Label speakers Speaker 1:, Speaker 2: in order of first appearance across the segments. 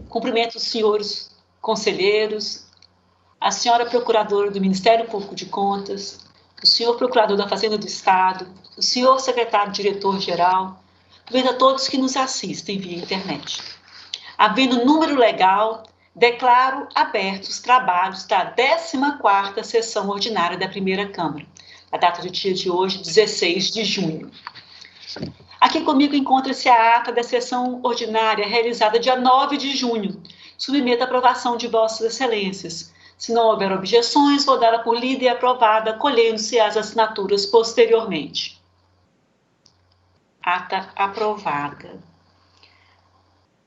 Speaker 1: Cumprimento os senhores conselheiros, a senhora procuradora do Ministério Público de Contas, o senhor procurador da Fazenda do Estado, o senhor secretário-diretor-geral, cumprimento a todos que nos assistem via internet. Havendo número legal, declaro abertos os trabalhos da 14ª sessão ordinária da Primeira Câmara, a data do dia de hoje, 16 de junho. Aqui comigo encontra-se a ata da sessão ordinária realizada dia 9 de junho. Submeto à aprovação de Vossas Excelências. Se não houver objeções, vou dá-la por lida e aprovada, colhendo-se as assinaturas posteriormente. Ata aprovada.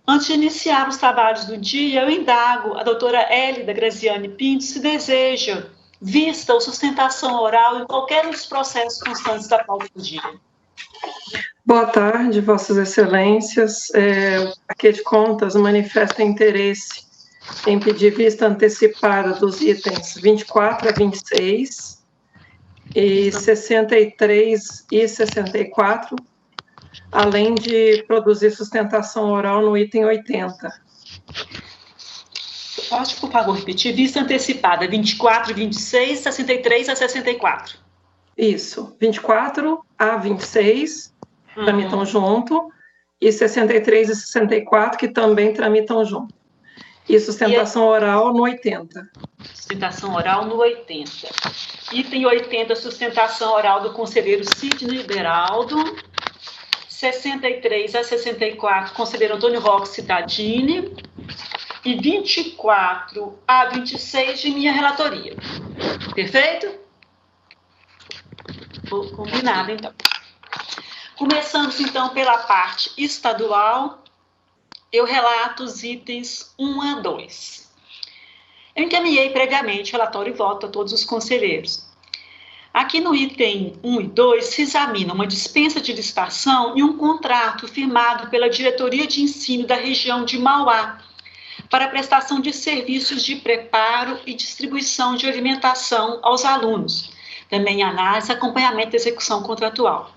Speaker 1: Antes de iniciar os trabalhos do dia, eu indago a doutora Hélida Graziane Pinto se deseja vista ou sustentação oral em qualquer dos processos constantes da pauta do dia.
Speaker 2: Boa tarde, Vossas Excelências. A Corte de Contas manifesta interesse em pedir vista antecipada dos itens 24 a 26 e 63 e 64, além de produzir sustentação oral no item 80.
Speaker 1: Pode, por favor, repetir? Vista antecipada 24 e 26, 63 a 64.
Speaker 2: Isso, 24 a 26 tramitam junto, e 63 e 64 que também tramitam junto. E sustentação oral no 80.
Speaker 1: Sustentação oral no 80. Item 80, sustentação oral do conselheiro Sidney Beraldo. 63 a 64, conselheiro Antônio Roque Cittadini. E 24 a 26 de minha relatoria. Perfeito? Combinado, então. Começamos, então, pela parte estadual, eu relato os itens 1 a 2. Eu encaminhei previamente relatório e voto a todos os conselheiros. Aqui no item 1 e 2 se examina uma dispensa de licitação e um contrato firmado pela Diretoria de Ensino da região de Mauá para prestação de serviços de preparo e distribuição de alimentação aos alunos. Também análise e acompanhamento da execução contratual.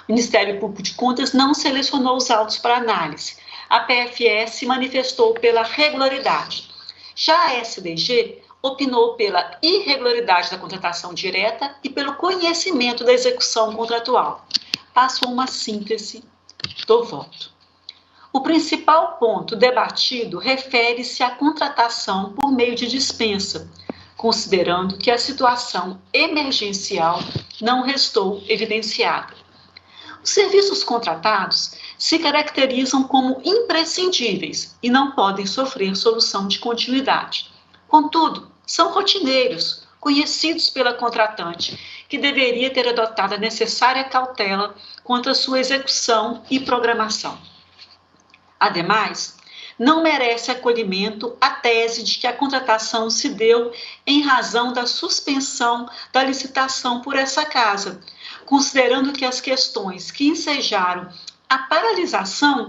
Speaker 1: O Ministério Público de Contas não selecionou os autos para análise. A PFS se manifestou pela regularidade. Já a SDG opinou pela irregularidade da contratação direta e pelo conhecimento da execução contratual. Passo a uma síntese do voto. O principal ponto debatido refere-se à contratação por meio de dispensa, considerando que a situação emergencial não restou evidenciada. Os serviços contratados se caracterizam como imprescindíveis e não podem sofrer solução de continuidade. Contudo, são rotineiros, conhecidos pela contratante, que deveria ter adotado a necessária cautela quanto à sua execução e programação. Ademais, não merece acolhimento a tese de que a contratação se deu em razão da suspensão da licitação por essa casa, considerando que as questões que ensejaram a paralisação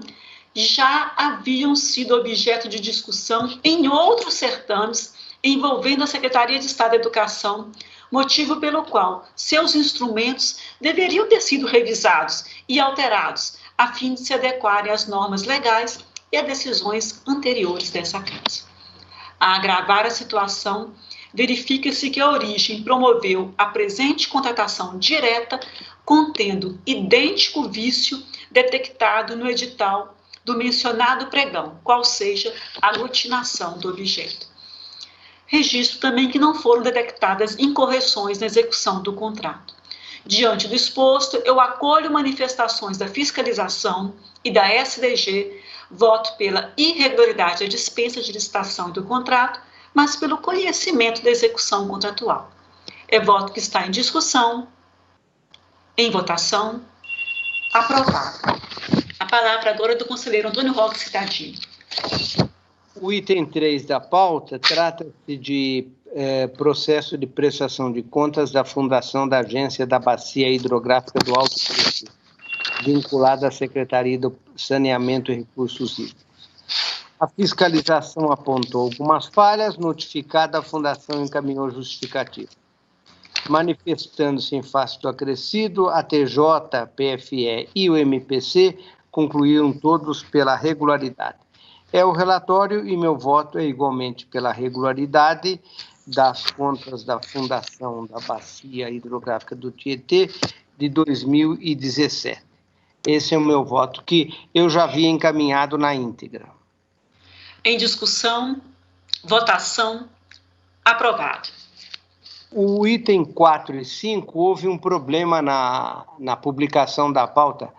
Speaker 1: já haviam sido objeto de discussão em outros certames envolvendo a Secretaria de Estado da Educação, motivo pelo qual seus instrumentos deveriam ter sido revisados e alterados, a fim de se adequarem às normas legais e a decisões anteriores dessa casa. A agravar a situação, verifica-se que a origem promoveu a presente contratação direta, contendo idêntico vício detectado no edital do mencionado pregão, qual seja a aglutinação do objeto. Registro também que não foram detectadas incorreções na execução do contrato. Diante do exposto, eu acolho manifestações da fiscalização e da SDG, voto pela irregularidade da dispensa de licitação e do contrato, mas pelo conhecimento da execução contratual. É voto que está em discussão, em votação, aprovado. A palavra agora é do conselheiro Antônio Roque Cittadini.
Speaker 3: O item 3 da pauta trata-se de processo de prestação de contas da Fundação da Agência da Bacia Hidrográfica do Alto Tietê, vinculada à Secretaria do Saneamento e Recursos Hídricos. A fiscalização apontou algumas falhas, notificada a Fundação encaminhou justificativa. Manifestando-se em face do acrescido, a TJ, PFE e o MPC concluíram todos pela regularidade. É o relatório e meu voto é igualmente pela regularidade das contas da Fundação da Bacia Hidrográfica do Tietê de 2017. Esse é o meu voto, que eu já havia encaminhado na íntegra.
Speaker 1: Em discussão, votação, aprovado.
Speaker 3: O item 4 e 5, houve um problema na publicação da pauta.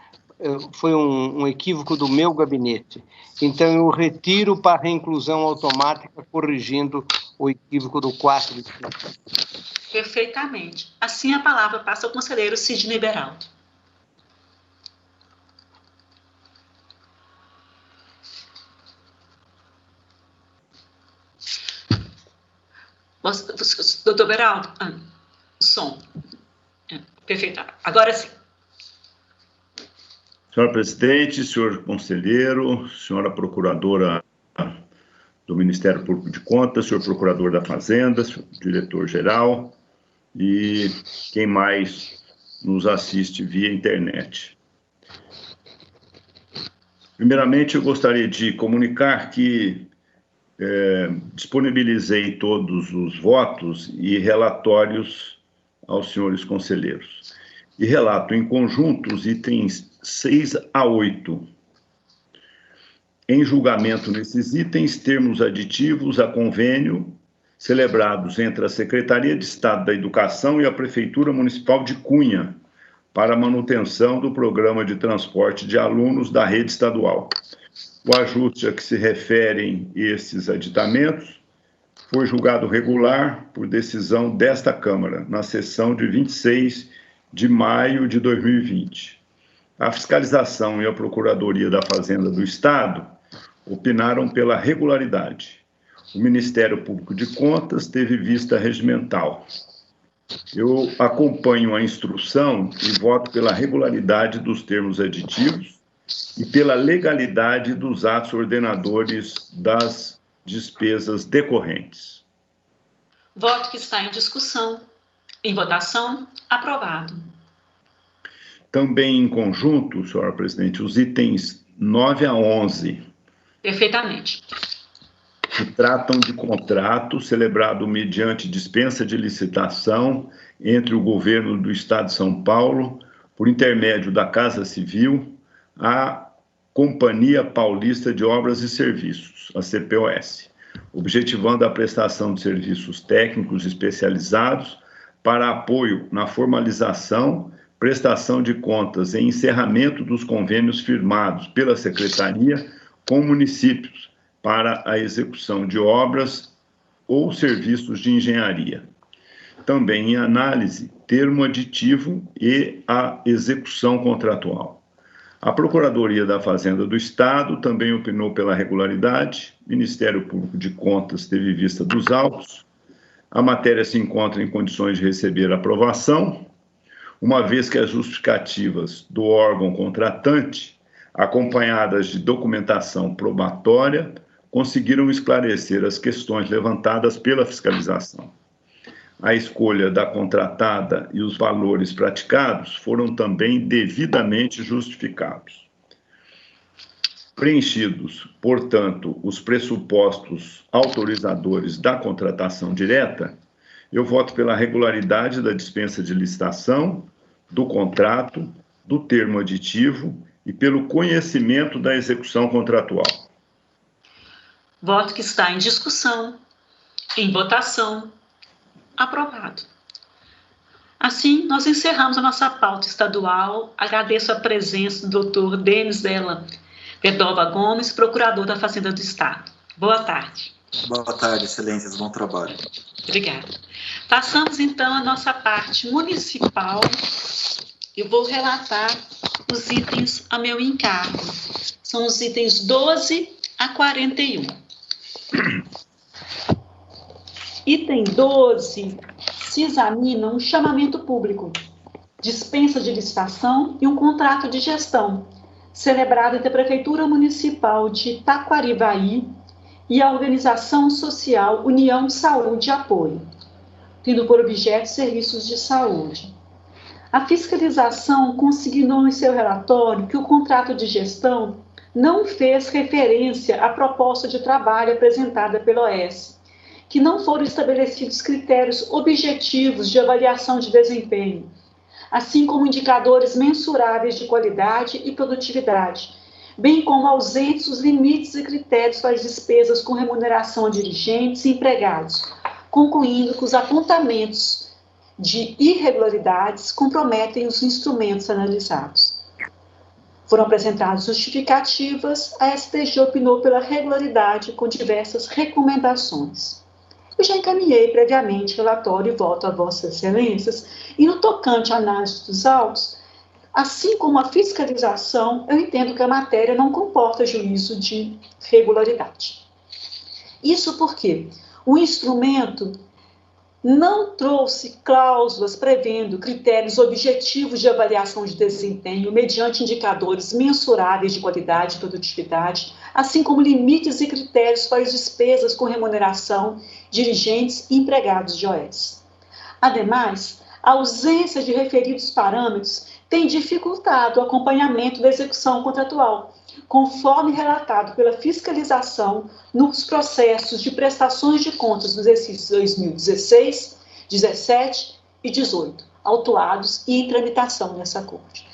Speaker 3: Foi um equívoco do meu gabinete. Então, eu retiro para reinclusão automática, corrigindo o equívoco do 4 e 5.
Speaker 1: Perfeitamente. Assim, a palavra passa ao conselheiro Sidney Beraldo. Doutor Beraldo, som. Perfeito. Agora sim.
Speaker 4: Senhora presidente, senhor conselheiro, senhora procuradora do Ministério Público de Contas, senhor procurador da Fazenda, senhor diretor-geral e quem mais nos assiste via internet. Primeiramente, eu gostaria de comunicar que disponibilizei todos os votos e relatórios aos senhores conselheiros. E relato em conjunto os itens 6 a 8. Em julgamento nesses itens, termos aditivos a convênio celebrados entre a Secretaria de Estado da Educação e a Prefeitura Municipal de Cunha para a manutenção do programa de transporte de alunos da rede estadual. O ajuste a que se referem esses aditamentos foi julgado regular por decisão desta Câmara, na sessão de 26 de maio de 2020. A fiscalização e a Procuradoria da Fazenda do Estado opinaram pela regularidade. O Ministério Público de Contas teve vista regimental. Eu acompanho a instrução e voto pela regularidade dos termos aditivos e pela legalidade dos atos ordenadores das despesas decorrentes.
Speaker 1: Voto que está em discussão. Em votação, aprovado.
Speaker 4: Também em conjunto, senhora presidente, os itens 9 a 11.
Speaker 1: Perfeitamente.
Speaker 4: Que tratam de contrato celebrado mediante dispensa de licitação entre o governo do Estado de São Paulo, por intermédio da Casa Civil, a Companhia Paulista de Obras e Serviços, a CPOS, objetivando a prestação de serviços técnicos especializados para apoio na formalização, prestação de contas e encerramento dos convênios firmados pela Secretaria com municípios para a execução de obras ou serviços de engenharia. Também em análise, termo aditivo e a execução contratual. A Procuradoria da Fazenda do Estado também opinou pela regularidade, o Ministério Público de Contas teve vista dos autos, a matéria se encontra em condições de receber aprovação, uma vez que as justificativas do órgão contratante, acompanhadas de documentação probatória, conseguiram esclarecer as questões levantadas pela fiscalização. A escolha da contratada e os valores praticados foram também devidamente justificados. Preenchidos, portanto, os pressupostos autorizadores da contratação direta, eu voto pela regularidade da dispensa de licitação, do contrato, do termo aditivo e pelo conhecimento da execução contratual.
Speaker 1: Voto que está em discussão, em votação, aprovado. Assim, nós encerramos a nossa pauta estadual. Agradeço a presença do Dr. Denis Della Vedova Gomes, procurador da Fazenda do Estado. Boa tarde.
Speaker 5: Boa tarde, excelências. Bom trabalho.
Speaker 1: Obrigada. Passamos, então, a nossa parte municipal. Eu vou relatar os itens a meu encargo. São os itens 12 a 41. Item 12 se examina um chamamento público, dispensa de licitação e um contrato de gestão, celebrado entre a Prefeitura Municipal de Taquarivaí e a Organização Social União Saúde e Apoio, tendo por objeto serviços de saúde. A fiscalização consignou em seu relatório que o contrato de gestão não fez referência à proposta de trabalho apresentada pela OS, que não foram estabelecidos critérios objetivos de avaliação de desempenho, assim como indicadores mensuráveis de qualidade e produtividade, bem como ausentes os limites e critérios para as despesas com remuneração a dirigentes e empregados, concluindo que os apontamentos de irregularidades comprometem os instrumentos analisados. Foram apresentadas justificativas, a STG opinou pela regularidade com diversas recomendações. Eu já encaminhei previamente relatório e voto a Vossas Excelências, e no tocante à análise dos autos, assim como a fiscalização, eu entendo que a matéria não comporta juízo de regularidade. Isso porque o instrumento não trouxe cláusulas prevendo critérios objetivos de avaliação de desempenho mediante indicadores mensuráveis de qualidade e produtividade, assim como limites e critérios para as despesas com remuneração, dirigentes e empregados de OS. Ademais, a ausência de referidos parâmetros tem dificultado o acompanhamento da execução contratual, conforme relatado pela fiscalização nos processos de prestações de contas dos exercícios 2016, 17 e 18, autuados e em tramitação nessa Corte.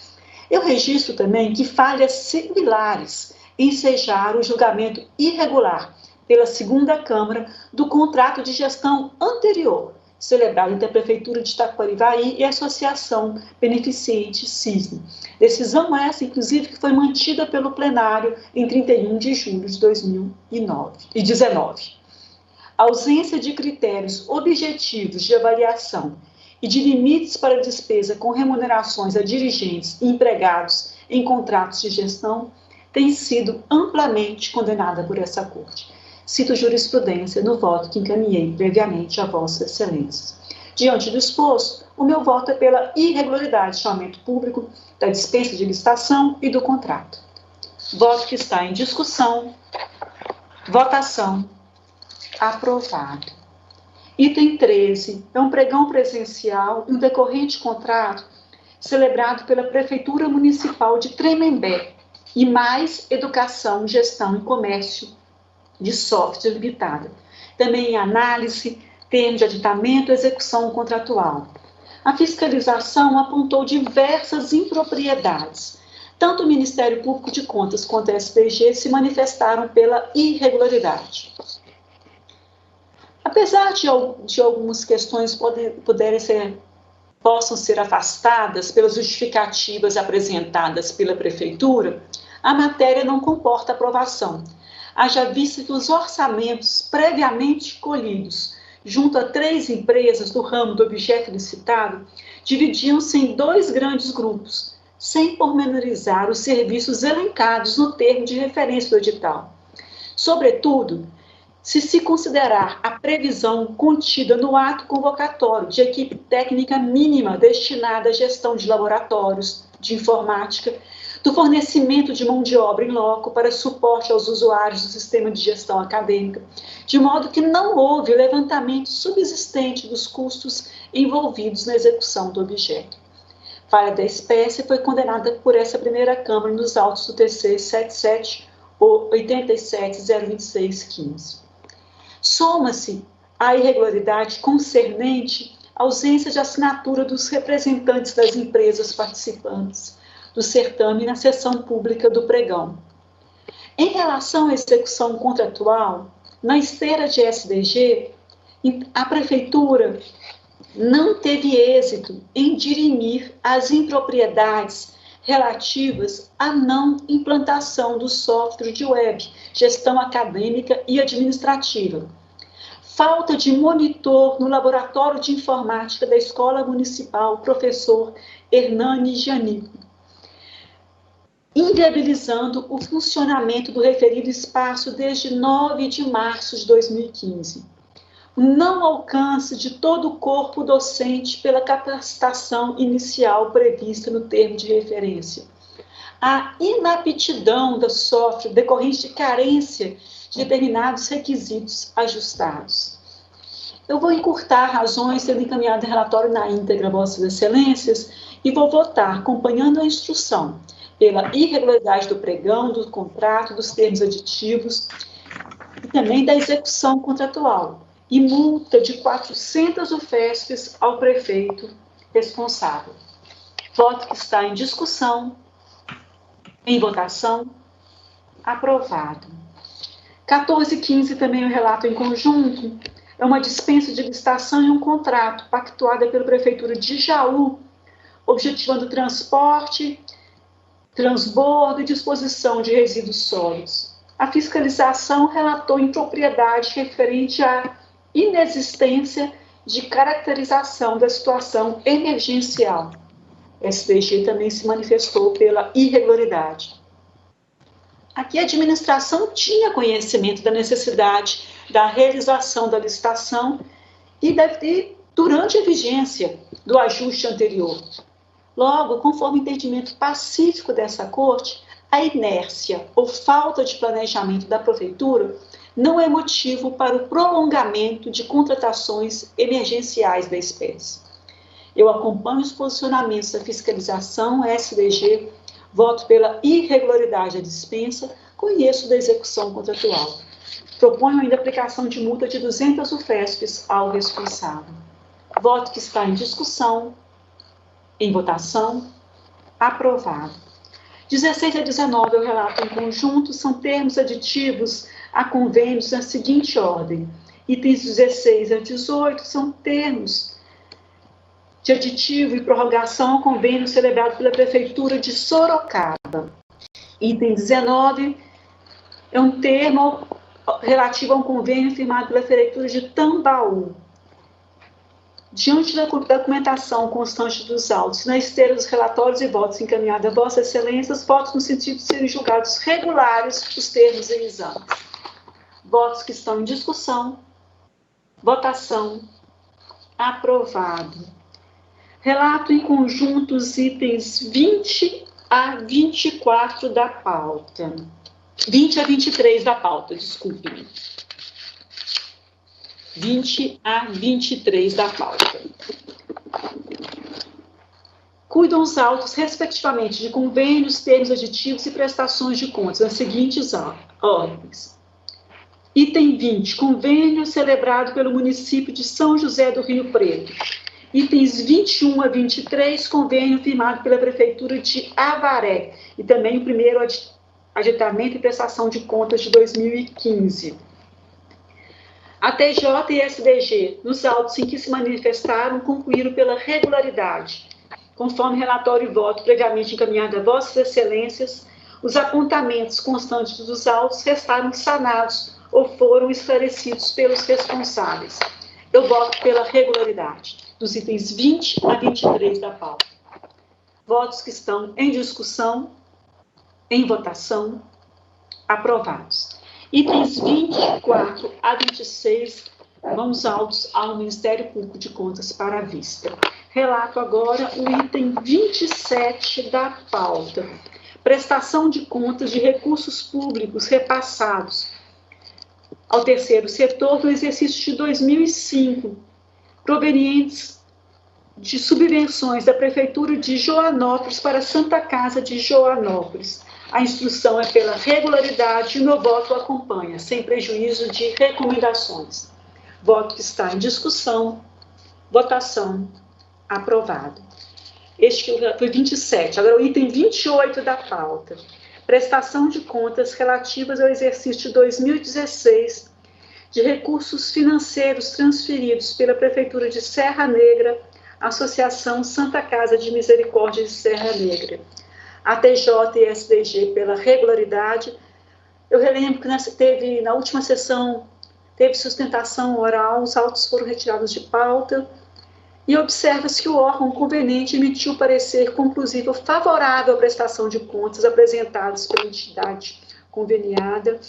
Speaker 1: Eu registro também que falhas similares ensejaram o julgamento irregular pela segunda Câmara do contrato de gestão anterior, celebrado entre a Prefeitura de Itacoarivaí e a Associação Beneficente CISNE. Decisão essa, inclusive, que foi mantida pelo plenário em 31 de julho de 2019. A ausência de critérios objetivos de avaliação e de limites para despesa com remunerações a dirigentes e empregados em contratos de gestão tem sido amplamente condenada por essa Corte. Cito jurisprudência no voto que encaminhei previamente a Vossas Excelências. Diante do exposto, o meu voto é pela irregularidade de chamamento público, da dispensa de licitação e do contrato. Voto que está em discussão. Votação. Aprovado. Item 13. É um pregão presencial e um decorrente contrato celebrado pela Prefeitura Municipal de Tremembé e mais Educação, Gestão e Comércio de Software Limitada. Também em análise, termo de aditamento e execução contratual. A fiscalização apontou diversas impropriedades. Tanto o Ministério Público de Contas quanto a STG se manifestaram pela irregularidade. Apesar de algumas questões possam ser afastadas pelas justificativas apresentadas pela Prefeitura, a matéria não comporta aprovação, haja vista que os orçamentos previamente colhidos junto a 3 empresas do ramo do objeto licitado dividiam-se em 2 grandes grupos, sem pormenorizar os serviços elencados no termo de referência do edital. Sobretudo, se considerar a previsão contida no ato convocatório de equipe técnica mínima destinada à gestão de laboratórios de informática, do fornecimento de mão de obra em loco para suporte aos usuários do sistema de gestão acadêmica, de modo que não houve levantamento subsistente dos custos envolvidos na execução do objeto. Falha da espécie foi condenada por essa primeira Câmara nos autos do TC 77 ou 87.026.15. Soma-se à irregularidade concernente à ausência de assinatura dos representantes das empresas participantes do certame na sessão pública do pregão. Em relação à execução contratual, na esteira de SDG, a Prefeitura não teve êxito em dirimir as impropriedades relativas à não implantação do software de web, gestão acadêmica e administrativa. Falta de monitor no laboratório de informática da Escola Municipal, professor Hernani Gianico, inviabilizando o funcionamento do referido espaço desde 9 de março de 2015. O não alcance de todo o corpo docente pela capacitação inicial prevista no termo de referência. A inaptidão do software decorrente de carência de determinados requisitos ajustados. Eu vou encurtar razões, sendo encaminhado o relatório na íntegra, Vossas Excelências, e vou votar, acompanhando a instrução, pela irregularidade do pregão, do contrato, dos termos aditivos e também da execução contratual, e multa de 400 UFESPs ao prefeito responsável. Voto que está em discussão, em votação, aprovado. 14 e 15 também o relato em conjunto, é uma dispensa de licitação e um contrato pactuada pela Prefeitura de Jaú, objetivando transporte, transbordo e disposição de resíduos sólidos. A fiscalização relatou impropriedade referente à inexistência de caracterização da situação emergencial. SDG também se manifestou pela irregularidade. Aqui a administração tinha conhecimento da necessidade da realização da licitação e durante a vigência do ajuste anterior. Logo, conforme o entendimento pacífico dessa Corte, a inércia ou falta de planejamento da Prefeitura não é motivo para o prolongamento de contratações emergenciais da espécie. Eu acompanho os posicionamentos da fiscalização SDG, voto pela irregularidade da dispensa, conheço da execução contratual. Proponho ainda a aplicação de multa de 200 UFESPs ao responsável. Voto que está em discussão, em votação, aprovado. 16 a 19 eu relato em conjunto, são termos aditivos a convênios na seguinte ordem. Itens 16 a 18 são termos de aditivo e prorrogação ao convênio celebrado pela Prefeitura de Sorocaba. Item 19 é um termo relativo a um convênio firmado pela Prefeitura de Tambaú. Diante da documentação constante dos autos, na esteira dos relatórios e votos encaminhados a Vossa Excelência, os votos no sentido de serem julgados regulares os termos em exame. Votos que estão em discussão, votação, aprovado. Relato em conjunto os itens 20 a 24 da pauta. 20 a 23 da pauta, desculpe-me. 20 a 23 da pauta. Cuidam os autos, respectivamente, de convênios, termos aditivos e prestações de contas, nas seguintes ordens. Item 20, convênio celebrado pelo município de São José do Rio Preto. Itens 21 a 23, convênio firmado pela Prefeitura de Avaré. E também o primeiro aditamento e prestação de contas de 2015. A TJ e SDG, nos autos em que se manifestaram, concluíram pela regularidade. Conforme relatório e voto previamente encaminhado a Vossas Excelências, os apontamentos constantes dos autos restaram sanados ou foram esclarecidos pelos responsáveis. Eu voto pela regularidade dos itens 20 a 23 da pauta. Votos que estão em discussão, em votação, aprovados. Itens 24 a 26, vamos autos ao Ministério Público de Contas para a vista. Relato agora o item 27 da pauta. Prestação de contas de recursos públicos repassados ao terceiro setor no exercício de 2005, provenientes de subvenções da Prefeitura de Joanópolis para a Santa Casa de Joanópolis. A instrução é pela regularidade e o meu voto acompanha, sem prejuízo de recomendações. Voto que está em discussão, votação, aprovado. Este foi 27. Agora o item 28 da pauta. Prestação de contas relativas ao exercício de 2016 de recursos financeiros transferidos pela Prefeitura de Serra Negra, Associação Santa Casa de Misericórdia de Serra Negra. A TJ e SDG pela regularidade. Eu relembro que na última sessão teve sustentação oral, os autos foram retirados de pauta e observa-se que o órgão conveniente emitiu parecer conclusivo favorável à prestação de contas apresentados pela entidade conveniada.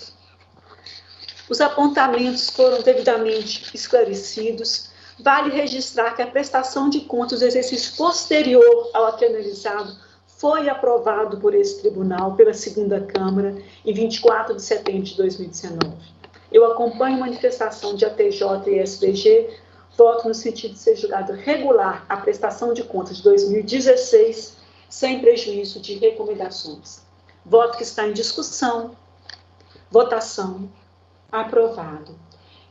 Speaker 1: Os apontamentos foram devidamente esclarecidos. Vale registrar que a prestação de contas do exercício posterior ao aqui analisado foi aprovado por esse tribunal, pela segunda Câmara, em 24 de setembro de 2019. Eu acompanho a manifestação de ATJ e SDG, voto no sentido de ser julgado regular a prestação de contas de 2016 sem prejuízo de recomendações. Voto que está em discussão. Votação. Aprovado.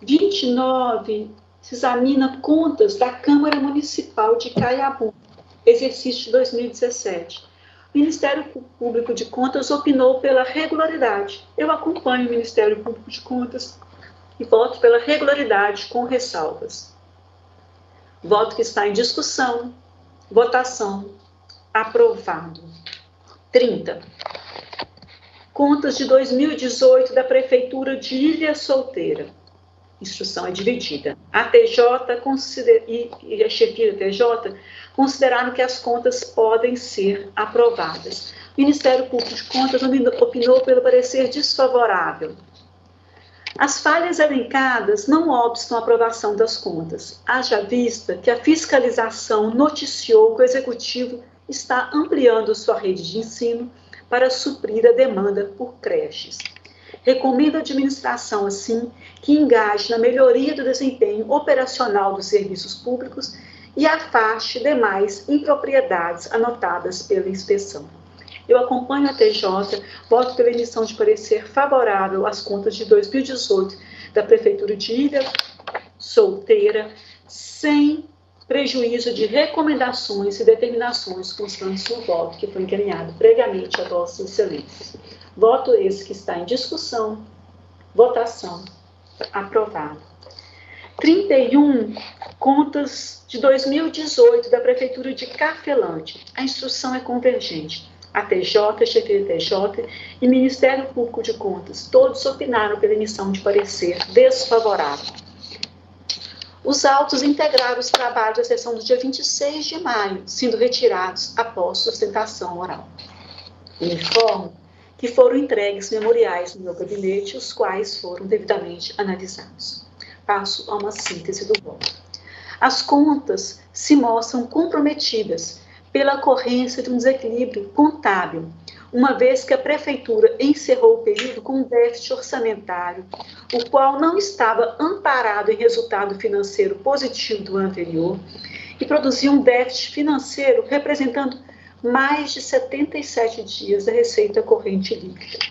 Speaker 1: 29, se examina contas da Câmara Municipal de Caiabu, exercício 2017. O Ministério Público de Contas opinou pela regularidade. Eu acompanho o Ministério Público de Contas e voto pela regularidade com ressalvas. Voto que está em discussão. Votação. Aprovado. 30. Contas de 2018 da Prefeitura de Ilha Solteira. Instrução é dividida. A TJ e a chefia da TJ consideraram que as contas podem ser aprovadas. O Ministério Público de Contas opinou pelo parecer desfavorável. As falhas elencadas não obstam a aprovação das contas. Haja vista que a fiscalização noticiou que o Executivo está ampliando sua rede de ensino para suprir a demanda por creches. Recomendo à administração, assim, que engaje na melhoria do desempenho operacional dos serviços públicos e afaste demais impropriedades anotadas pela inspeção. Eu acompanho a TJ, voto pela emissão de parecer favorável às contas de 2018 da Prefeitura de Ilha Solteira, sem prejuízo de recomendações e determinações constantes no voto que foi encaminhado previamente a Vossas Excelências. Voto esse que está em discussão. Votação. Aprovado. 31, contas de 2018 da Prefeitura de Cafelândia. A instrução é convergente. A TJ, chefia da TJ e Ministério Público de Contas, todos opinaram pela emissão de parecer desfavorável. Os autos integraram os trabalhos da sessão do dia 26 de maio, sendo retirados após sustentação oral. Informo que foram entregues memoriais no meu gabinete, os quais foram devidamente analisados. Passo a uma síntese do voto. As contas se mostram comprometidas pela ocorrência de um desequilíbrio contábil, uma vez que a Prefeitura encerrou o período com um déficit orçamentário, o qual não estava amparado em resultado financeiro positivo do ano anterior, e produziu um déficit financeiro representando mais de 77 dias da receita corrente líquida.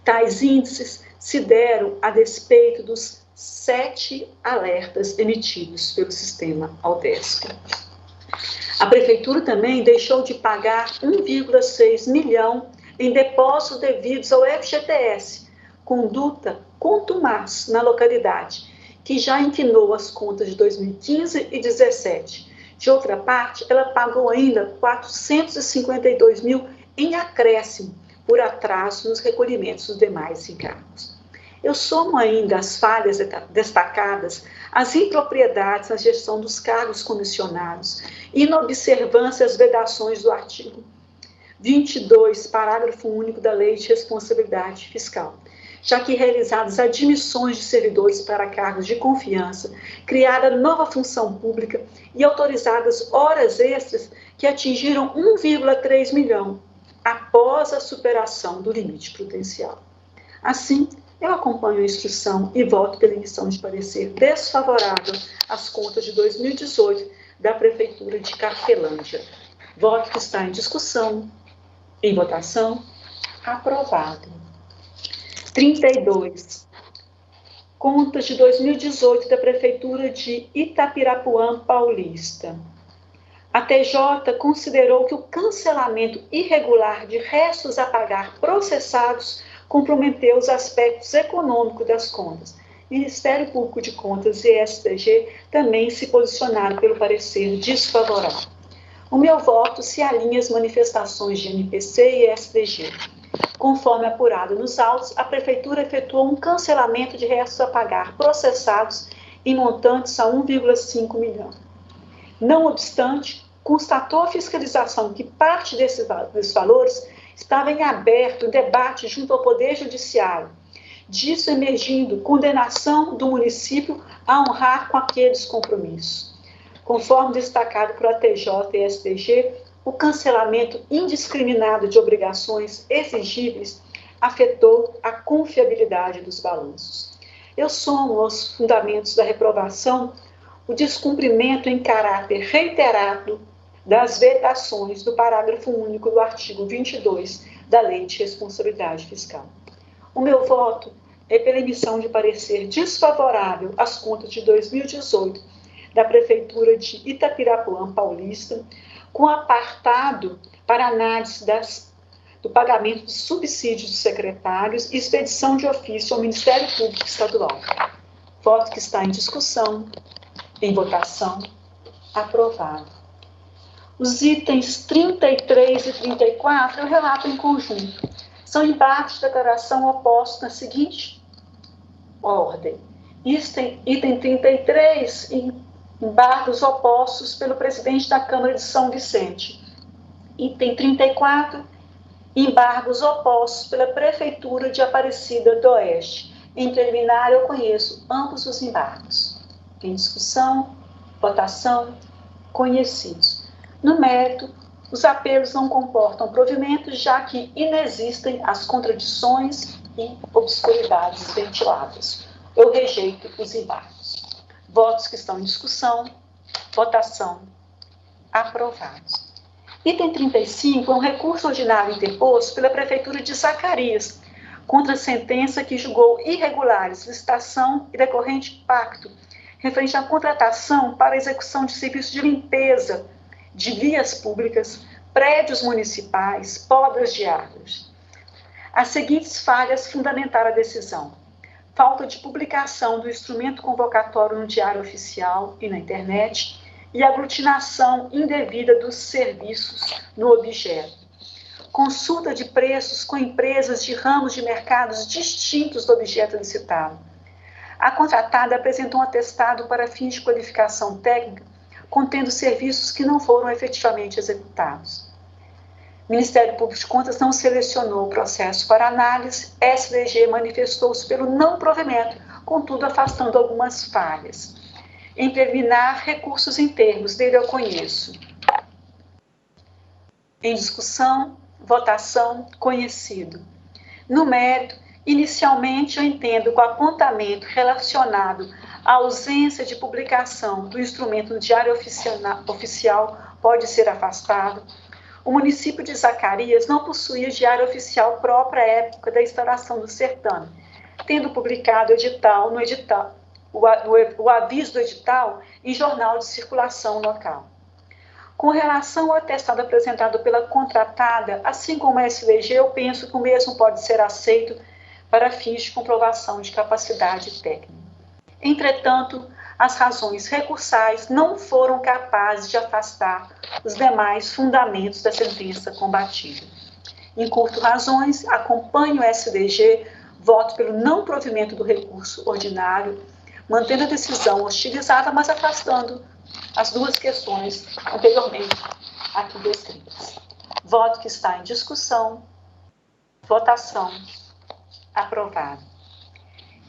Speaker 1: Tais índices se deram a despeito dos 7 alertas emitidos pelo sistema Aldesp. A Prefeitura também deixou de pagar 1,6 milhão em depósitos devidos ao FGTS, conduta contumaz na localidade, que já inquinou as contas de 2015 e 2017. De outra parte, ela pagou ainda 452 mil em acréscimo por atraso nos recolhimentos dos demais encargos. Eu somo ainda as falhas destacadas, as impropriedades na gestão dos cargos comissionados, inobservância às vedações do artigo 22, parágrafo único da Lei de Responsabilidade Fiscal, já que realizadas admissões de servidores para cargos de confiança, criada nova função pública e autorizadas horas extras que atingiram 1,3 milhão após a superação do limite prudencial. Assim, eu acompanho a instrução e voto pela emissão de parecer desfavorável às contas de 2018 da Prefeitura de Cafelândia. Voto que está em discussão, em votação, aprovado. 32. Contas de 2018 da Prefeitura de Itapirapuã Paulista. A TJ considerou que o cancelamento irregular de restos a pagar processados comprometeu os aspectos econômicos das contas. Ministério Público de Contas e STG também se posicionaram pelo parecer desfavorável. O meu voto se alinha às manifestações de MPC e STG. Conforme apurado nos autos, a Prefeitura efetuou um cancelamento de restos a pagar processados em montantes a 1,5 milhão. Não obstante, constatou a fiscalização que parte desses valores estava em aberto debate junto ao Poder Judiciário, disso emergindo condenação do município a honrar com aqueles compromissos. Conforme destacado por ATJ e STG, o cancelamento indiscriminado de obrigações exigíveis afetou a confiabilidade dos balanços. Eu somo aos fundamentos da reprovação o descumprimento em caráter reiterado das vedações do parágrafo único do artigo 22 da Lei de Responsabilidade Fiscal. O meu voto é pela emissão de parecer desfavorável às contas de 2018 da Prefeitura de Itapirapuã Paulista, com apartado para análise do pagamento de subsídios dos secretários e expedição de ofício ao Ministério Público Estadual. Voto que está em discussão, em votação, aprovado. Os itens 33 e 34 eu relato em conjunto. São embargos de declaração opostos na seguinte ordem. Item 33, embargos opostos pelo presidente da Câmara de São Vicente. Item 34, embargos opostos pela Prefeitura de Aparecida do Oeste. Em preliminar, eu conheço ambos os embargos. Em discussão, votação, conhecidos. No mérito, os apelos não comportam provimento, já que inexistem as contradições e obscuridades ventiladas. Eu rejeito os embargos. Votos que estão em discussão, votação, aprovados. Item 35 é um recurso ordinário interposto pela Prefeitura de Zacarias contra a sentença que julgou irregulares licitação e decorrente pacto referente à contratação para a execução de serviços de limpeza de vias públicas, prédios municipais, podas de árvores. As seguintes falhas fundamentaram a decisão: falta de publicação do instrumento convocatório no Diário Oficial e na internet e aglutinação indevida dos serviços no objeto. Consulta de preços com empresas de ramos de mercados distintos do objeto licitado. A contratada apresentou um atestado para fins de qualificação técnica, contendo serviços que não foram efetivamente executados. O Ministério Público de Contas não selecionou o processo para análise, SDG manifestou-se pelo não provimento, contudo afastando algumas falhas. Em preliminar, recursos em termos, dele eu conheço. Em discussão, votação, conhecido. No mérito, inicialmente eu entendo que o apontamento relacionado à ausência de publicação do instrumento no Diário Oficial pode ser afastado. O município de Zacarias não possuía diário oficial próprio à época da instauração do certame, tendo publicado o aviso do edital em jornal de circulação local. Com relação ao atestado apresentado pela contratada, assim como a SVG, eu penso que o mesmo pode ser aceito para fins de comprovação de capacidade técnica. Entretanto, as razões recursais não foram capazes de afastar os demais fundamentos da sentença combatida. Encurto razões, acompanho o SDG, voto pelo não provimento do recurso ordinário, mantendo a decisão hostilizada, mas afastando as duas questões anteriormente aqui descritas. Voto que está em discussão, votação, aprovado.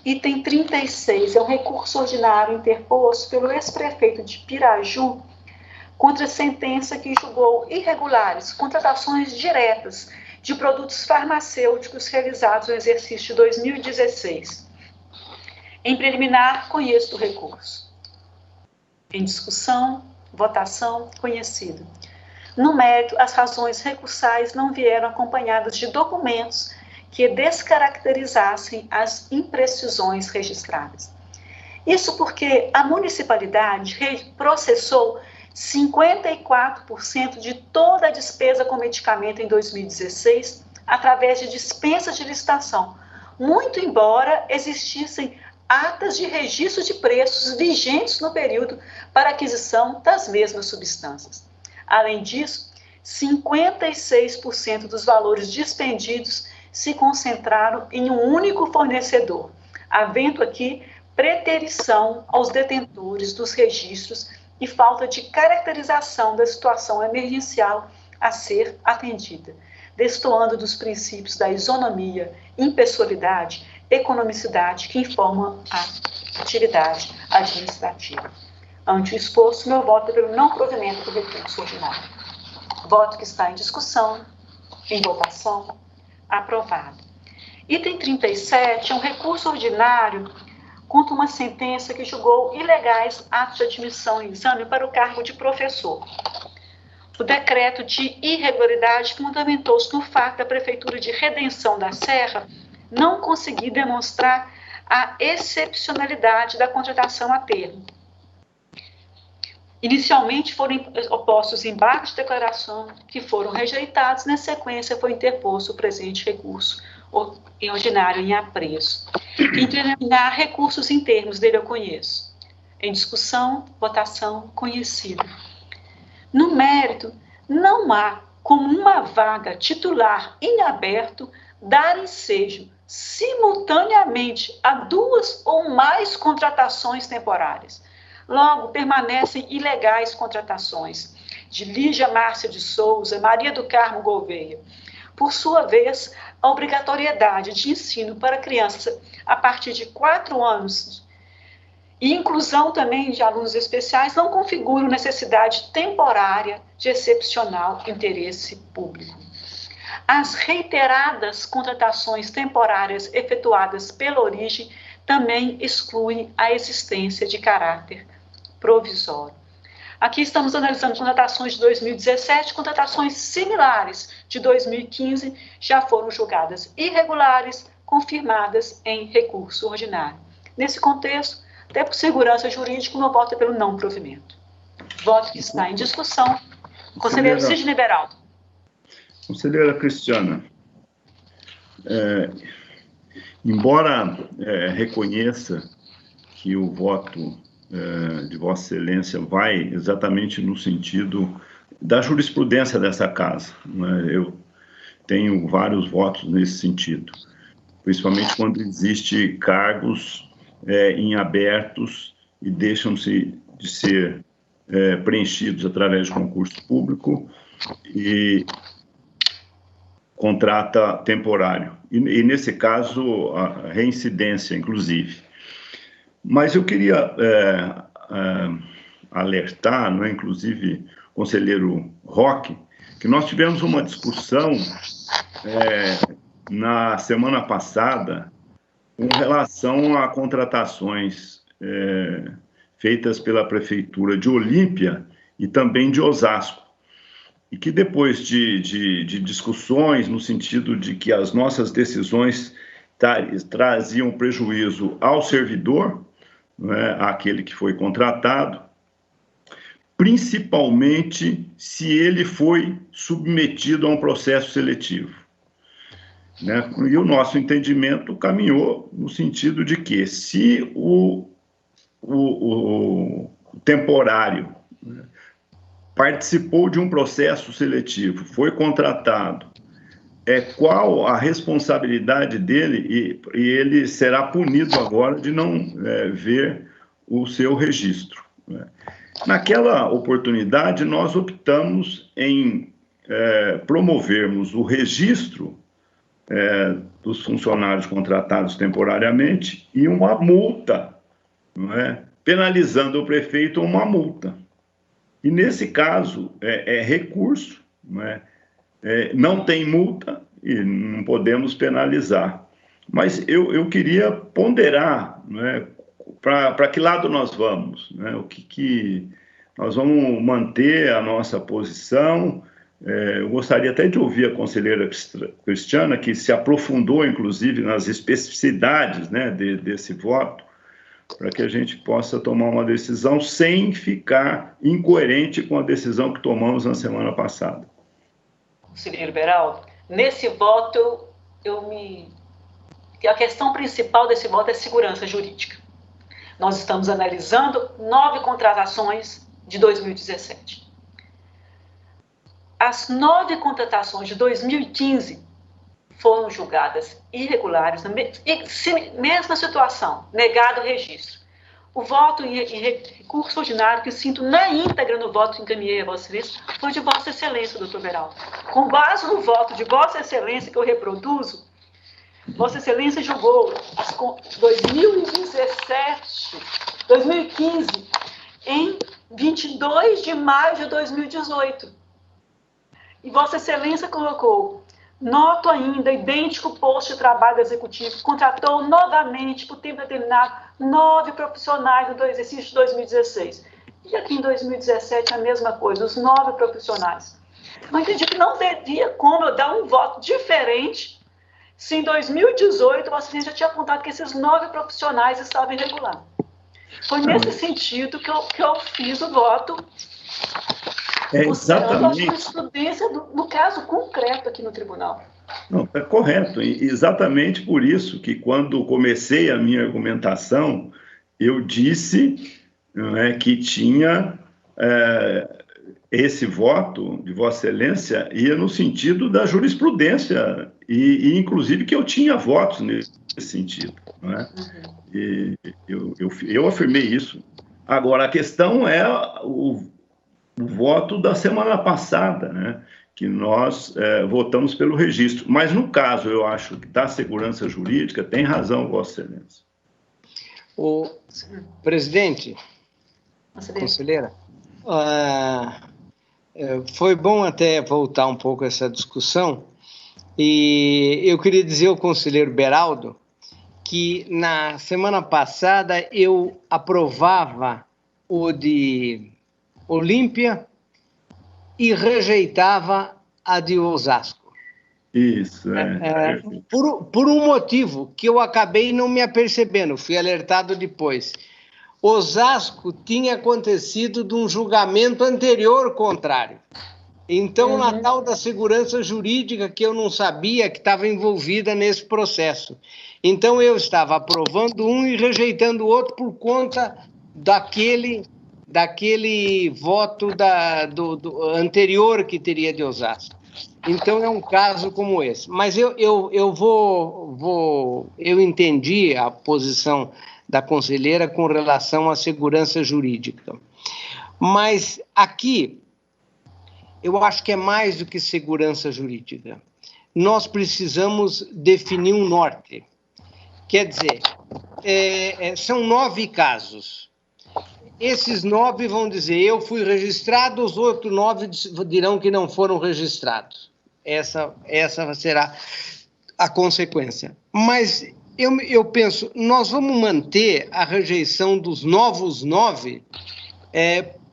Speaker 1: Item 36 é um recurso ordinário interposto pelo ex-prefeito de Piraju contra a sentença que julgou irregulares contratações diretas de produtos farmacêuticos realizados no exercício de 2016. Em preliminar, conheço o recurso. Em discussão, votação, conhecido. No mérito, as razões recursais não vieram acompanhadas de documentos que descaracterizassem as imprecisões registradas. Isso porque a municipalidade processou 54% de toda a despesa com medicamento em 2016 através de dispensas de licitação, muito embora existissem atas de registro de preços vigentes no período para aquisição das mesmas substâncias. Além disso, 56% dos valores dispendidos se concentraram em um único fornecedor, havendo aqui preterição aos detentores dos registros e falta de caracterização da situação emergencial a ser atendida, destoando dos princípios da isonomia, impessoalidade, economicidade que informam a atividade administrativa. Ante o exposto, meu voto é pelo não provimento do recurso ordinário. Voto que está em discussão, em votação, aprovado. Item 37 é um recurso ordinário contra uma sentença que julgou ilegais atos de admissão em exame para o cargo de professor. O decreto de irregularidade fundamentou-se no fato da Prefeitura de Redenção da Serra não conseguir demonstrar a excepcionalidade da contratação a termo. Inicialmente foram opostos embargos de declaração que foram rejeitados, na sequência foi interposto o presente recurso em ordinário em apreço. Quem determinar recursos em termos dele eu conheço. Em discussão, votação, conhecido. No mérito, não há como uma vaga titular em aberto dar ensejo simultaneamente a 2 ou mais contratações temporárias. Logo, permanecem ilegais contratações de Lígia Márcia de Souza, Maria do Carmo Gouveia. Por sua vez, a obrigatoriedade de ensino para crianças a partir de 4 anos e inclusão também de alunos especiais não configuram necessidade temporária de excepcional interesse público. As reiteradas contratações temporárias efetuadas pela origem também excluem a existência de caráter provisório. Aqui estamos analisando contratações de 2017, contratações similares de 2015 já foram julgadas irregulares, confirmadas em recurso ordinário. Nesse contexto, até por segurança jurídica, o meu voto é pelo não provimento. Voto que está em discussão. Conselheiro Sidney Beraldo.
Speaker 4: Conselheira Cristiana, embora reconheça que o voto de Vossa Excelência vai exatamente no sentido da jurisprudência dessa casa, né? Eu tenho vários votos nesse sentido, principalmente quando existe cargos em abertos e deixam-se de ser preenchidos através de concurso público e contrata temporário. E nesse caso, a reincidência, inclusive. Mas eu queria alertar, não é, inclusive, o conselheiro Roque, que nós tivemos uma discussão na semana passada com relação a contratações feitas pela Prefeitura de Olímpia e também de Osasco, e que depois de discussões no sentido de que as nossas decisões traziam prejuízo ao servidor, não é, àquele que foi contratado, principalmente se ele foi submetido a um processo seletivo, né? E o nosso entendimento caminhou no sentido de que, se o temporário, né, participou de um processo seletivo, foi contratado, qual a responsabilidade dele, e ele será punido agora de não ver o seu registro, né? Naquela oportunidade, nós optamos em promovermos o registro dos funcionários contratados temporariamente e uma multa, não é? Penalizando o prefeito uma multa. E, nesse caso, é recurso, não é? Não tem multa e não podemos penalizar. Mas eu queria ponderar, não é? Para que lado nós vamos, né? Nós vamos manter a nossa posição. Eu gostaria até de ouvir a conselheira Cristiana, que se aprofundou, inclusive, nas especificidades, né, desse voto, para que a gente possa tomar uma decisão sem ficar incoerente com a decisão que tomamos na semana passada.
Speaker 1: Conselheiro Beraldo, nesse voto, a questão principal desse voto é segurança jurídica. Nós estamos analisando 9 contratações de 2017. As 9 contratações de 2015 foram julgadas irregulares, mesma situação, negado o registro. O voto em recurso ordinário que sinto na íntegra no voto que encaminhei a Vossa Excelência foi de Vossa Excelência, doutor Beraldo. Com base no voto de Vossa Excelência que eu reproduzo, Vossa Excelência julgou 2015 em 22 de maio de 2018. E Vossa Excelência colocou: noto ainda idêntico posto de trabalho executivo, contratou novamente, por tempo determinado, 9 profissionais no exercício de 2016. E aqui em 2017 a mesma coisa, os 9 profissionais. Não entendi que não teria como eu dar um voto diferente se em 2018 o assistente já tinha apontado que esses 9 profissionais estavam irregulares. Foi nesse sentido que eu fiz o voto, considerando a jurisprudência no caso concreto aqui no tribunal.
Speaker 4: Não, está correto. E exatamente por isso que, quando comecei a minha argumentação, eu disse, não é, que tinha esse voto de Vossa Excelência ia no sentido da jurisprudência e inclusive, que eu tinha votos nesse sentido. Não é? E eu afirmei isso. Agora, a questão é o voto da semana passada, né? Que nós votamos pelo registro. Mas, no caso, eu acho que da segurança jurídica, tem razão, Vossa Excelência.
Speaker 3: O presidente, conselheira, foi bom até voltar um pouco essa discussão, e eu queria dizer ao conselheiro Beraldo que na semana passada eu aprovava o de Olímpia e rejeitava a de Osasco.
Speaker 4: Isso,
Speaker 3: por um motivo que eu acabei não me apercebendo, fui alertado depois. Osasco tinha acontecido de um julgamento anterior contrário. Então, na tal da segurança jurídica, que eu não sabia que estava envolvida nesse processo. Então, eu estava aprovando um e rejeitando o outro por conta daquele voto do anterior que teria de Osasco. Então, é um caso como esse. Mas eu entendi a posição da conselheira com relação à segurança jurídica. Mas aqui, eu acho que é mais do que segurança jurídica. Nós precisamos definir um norte. Quer dizer, são 9 casos. Esses 9 vão dizer, eu fui registrado, os outros 9 dirão que não foram registrados. Essa será a consequência. Mas eu penso, nós vamos manter a rejeição dos novos 9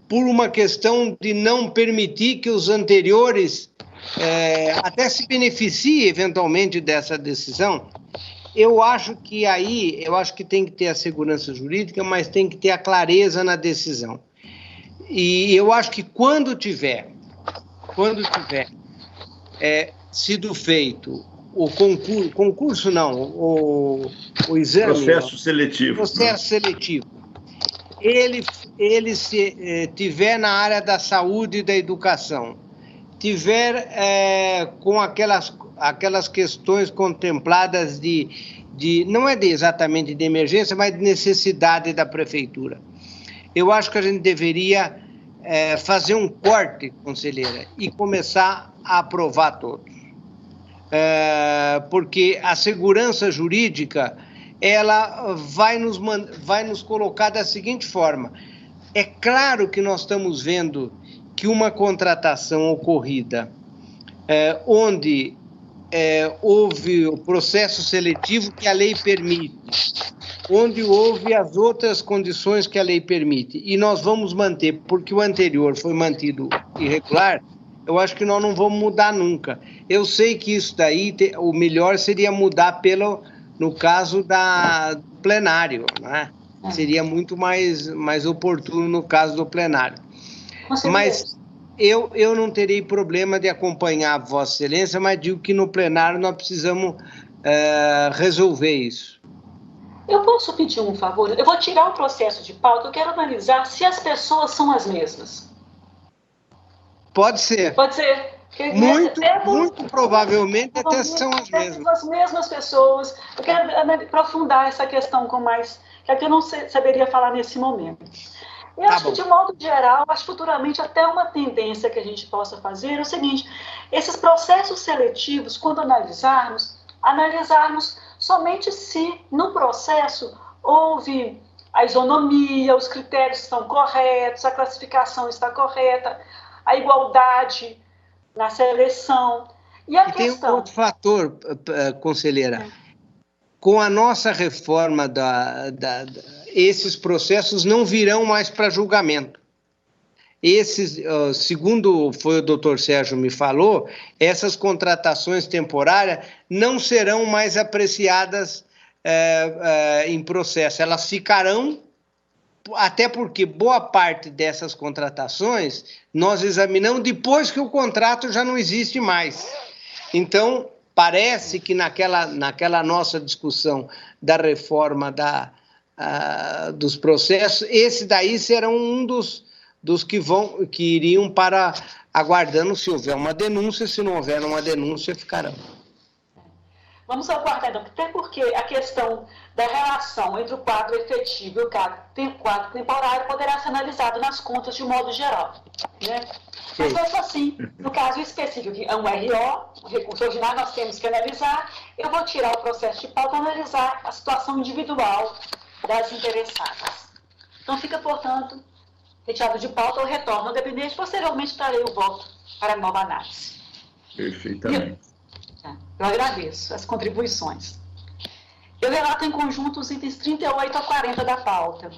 Speaker 3: por uma questão de não permitir que os anteriores até se beneficiem eventualmente dessa decisão. Eu acho que tem que ter a segurança jurídica, mas tem que ter a clareza na decisão. E eu acho que quando tiver sido feito o concurso não, o exame...
Speaker 4: Processo seletivo.
Speaker 3: Processo seletivo. Ele se tiver na área da saúde e da educação, tiver com aquelas questões contempladas não é exatamente de emergência, mas de necessidade da prefeitura. Eu acho que a gente deveria fazer um corte, conselheira, e começar a aprovar todos. Porque a segurança jurídica, ela vai nos colocar da seguinte forma. É claro que nós estamos vendo que uma contratação ocorrida onde houve o processo seletivo que a lei permite, onde houve as outras condições que a lei permite, e nós vamos manter, porque o anterior foi mantido irregular, eu acho que nós não vamos mudar nunca. Eu sei que isso daí, o melhor seria mudar no caso do plenário, né? Seria muito mais oportuno no caso do plenário. Mas eu não terei problema de acompanhar Vossa Excelência, mas digo que no plenário nós precisamos resolver isso.
Speaker 1: Eu posso pedir um favor? Eu vou tirar o processo de pauta, eu quero analisar se as pessoas são as mesmas.
Speaker 3: Pode ser.
Speaker 1: Pode ser.
Speaker 3: Muito provavelmente até são as mesmas.
Speaker 1: As mesmas pessoas. Eu quero aprofundar essa questão com mais... que eu não saberia falar nesse momento. Eu acho que, de modo geral, acho futuramente até uma tendência que a gente possa fazer é o seguinte: esses processos seletivos, quando analisarmos somente se no processo houve a isonomia, os critérios estão corretos, a classificação está correta, a igualdade na seleção. E
Speaker 3: tem um outro fator, conselheira. Com a nossa reforma, esses processos não virão mais para julgamento. esses, segundo foi o doutor Sérgio me falou, essas contratações temporárias não serão mais apreciadas em processo, elas ficarão, até porque boa parte dessas contratações nós examinamos depois que o contrato já não existe mais. Então, parece que naquela nossa discussão da reforma dos processos, esse daí serão um dos que iriam para aguardando se houver uma denúncia, se não houver uma denúncia, ficarão.
Speaker 1: Vamos aguardar, até porque a questão da relação entre o quadro efetivo e o quadro temporário poderá ser analisado nas contas de modo geral, né? Mas mesmo assim, no caso específico, que é um RO, um recurso ordinário, nós temos que analisar. Eu vou tirar o processo de pauta e analisar a situação individual das interessadas. Então fica, portanto, retirado de pauta, eu retorno ao gabinete, posteriormente trarei o voto para a nova análise.
Speaker 4: Perfeitamente.
Speaker 1: Eu agradeço as contribuições. Eu relato em conjunto os itens 38 a 40 da pauta.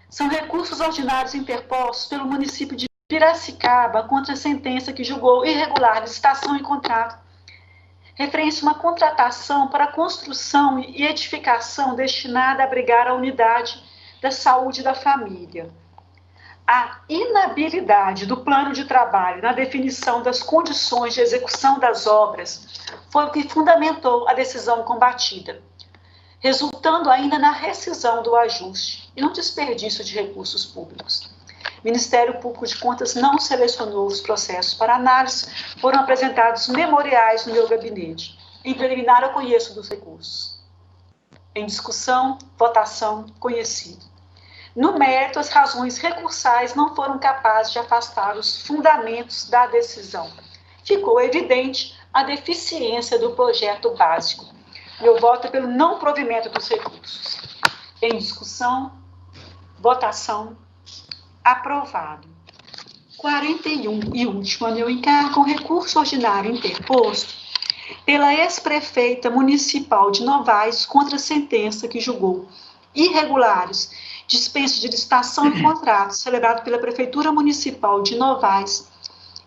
Speaker 1: São recursos ordinários interpostos pelo município de Piracicaba contra a sentença que julgou irregular licitação e contrato. Referência a uma contratação para construção e edificação destinada a abrigar a unidade da saúde da família. A inabilidade do plano de trabalho na definição das condições de execução das obras foi o que fundamentou a decisão combatida, resultando ainda na rescisão do ajuste e no desperdício de recursos públicos. O Ministério Público de Contas não selecionou os processos para análise, foram apresentados memoriais no meu gabinete. Em preliminar, eu conheço dos recursos. Em discussão, votação, conhecido. No mérito, as razões recursais não foram capazes de afastar os fundamentos da decisão. Ficou evidente a deficiência do projeto básico. Meu voto é pelo não provimento dos recursos. Em discussão, votação, aprovado. 41 e último a meu encargo, um recurso ordinário interposto pela ex-prefeita municipal de Novaes contra a sentença que julgou irregulares dispensa de licitação e contrato celebrado pela Prefeitura Municipal de Novaes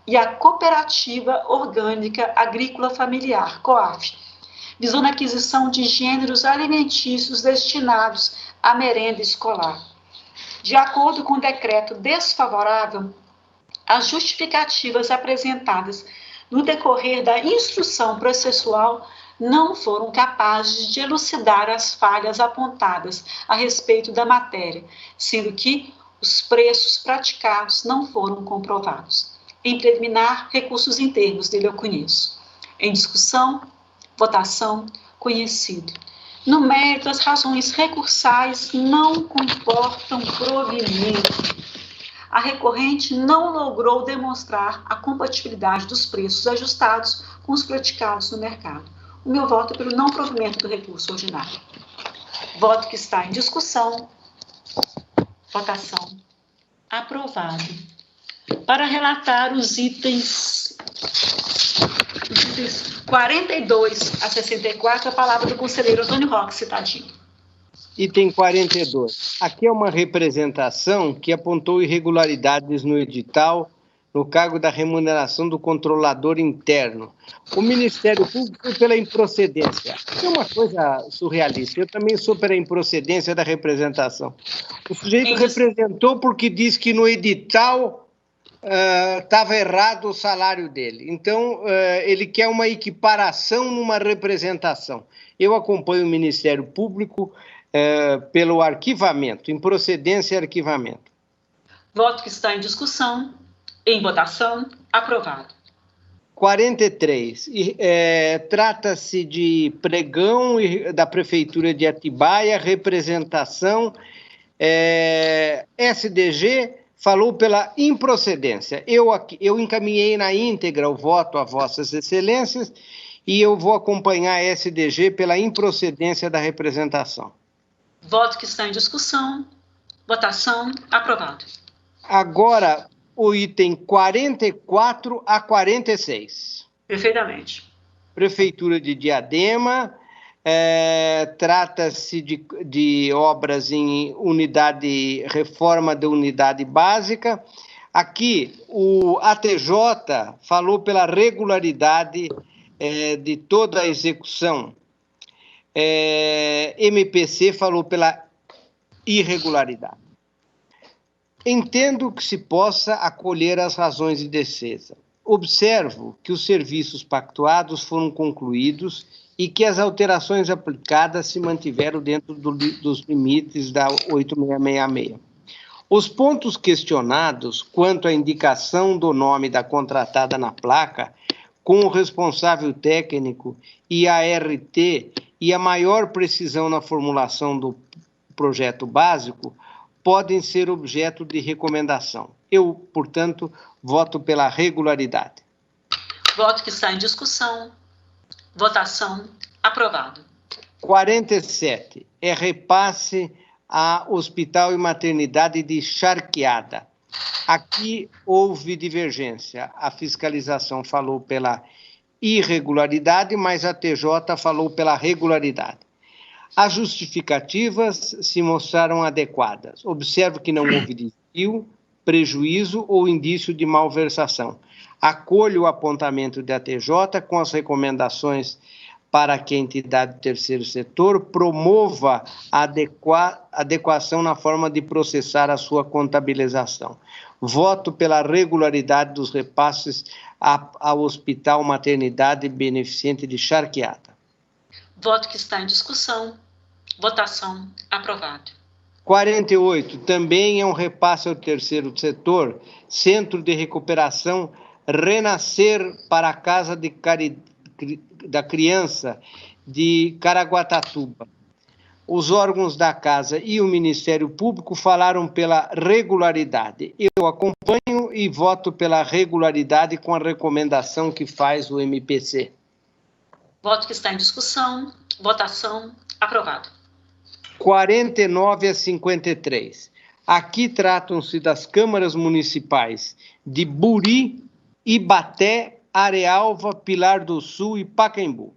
Speaker 1: e a Cooperativa Orgânica Agrícola Familiar, COAF, visando a aquisição de gêneros alimentícios destinados à merenda escolar. De acordo com o decreto desfavorável, as justificativas apresentadas no decorrer da instrução processual não foram capazes de elucidar as falhas apontadas a respeito da matéria, sendo que os preços praticados não foram comprovados. Em preliminar, recursos em termos dele eu conheço. Em discussão, votação, conhecido. No mérito, as razões recursais não comportam provimento. A recorrente não logrou demonstrar a compatibilidade dos preços ajustados com os praticados no mercado. O meu voto é pelo não provimento do recurso ordinário. Voto que está em discussão. Votação. Aprovado. Para relatar os itens 42 a 64, a palavra do conselheiro Antônio Roque, citadinho.
Speaker 3: Item 42. Aqui é uma representação que apontou irregularidades no edital no cargo da remuneração do controlador interno. O Ministério Público foi pela improcedência. É uma coisa surrealista. Eu também sou pela improcedência da representação. O sujeito representou porque disse que no edital estava errado o salário dele. Então, ele quer uma equiparação numa representação. Eu acompanho o Ministério Público pelo arquivamento, improcedência e arquivamento.
Speaker 1: Voto que está em discussão. Em votação, aprovado.
Speaker 3: 43. Trata-se de pregão da Prefeitura de Atibaia, representação. SDG falou pela improcedência. Eu encaminhei na íntegra o voto a Vossas Excelências e eu vou acompanhar a SDG pela improcedência da representação.
Speaker 1: Voto que está em discussão. Votação, aprovado.
Speaker 3: Agora, o item 44 a 46.
Speaker 1: Perfeitamente.
Speaker 3: Prefeitura de Diadema, trata-se de obras em reforma da unidade básica. Aqui, o ATJ falou pela regularidade de toda a execução. MPC falou pela irregularidade. Entendo que se possa acolher as razões de defesa. Observo que os serviços pactuados foram concluídos e que as alterações aplicadas se mantiveram dentro dos limites da 8666. Os pontos questionados quanto à indicação do nome da contratada na placa, com o responsável técnico e a RT e a maior precisão na formulação do projeto básico, podem ser objeto de recomendação. Eu, portanto, voto pela regularidade.
Speaker 1: Voto que está em discussão. Votação. Aprovado.
Speaker 3: 47. É repasse a Hospital e Maternidade de Charqueada. Aqui houve divergência. A fiscalização falou pela irregularidade, mas a TJ falou pela regularidade. As justificativas se mostraram adequadas. Observo que não houve desvio, prejuízo ou indício de malversação. Acolho o apontamento da TJ com as recomendações para que a entidade do terceiro setor promova a adequação na forma de processar a sua contabilização. Voto pela regularidade dos repasses ao Hospital Maternidade Beneficente de Charqueada.
Speaker 1: Voto que está em discussão. Votação. Aprovado.
Speaker 3: 48. Também é um repasse ao terceiro setor, Centro de Recuperação Renascer para a Casa da Criança de Caraguatatuba. Os órgãos da Casa e o Ministério Público falaram pela regularidade. Eu acompanho e voto pela regularidade com a recomendação que faz o MPC.
Speaker 1: Voto que está em discussão. Votação. Aprovado.
Speaker 3: 49 a 53. Aqui tratam-se das câmaras municipais de Buri, Ibaté, Arealva, Pilar do Sul e Pacaembu.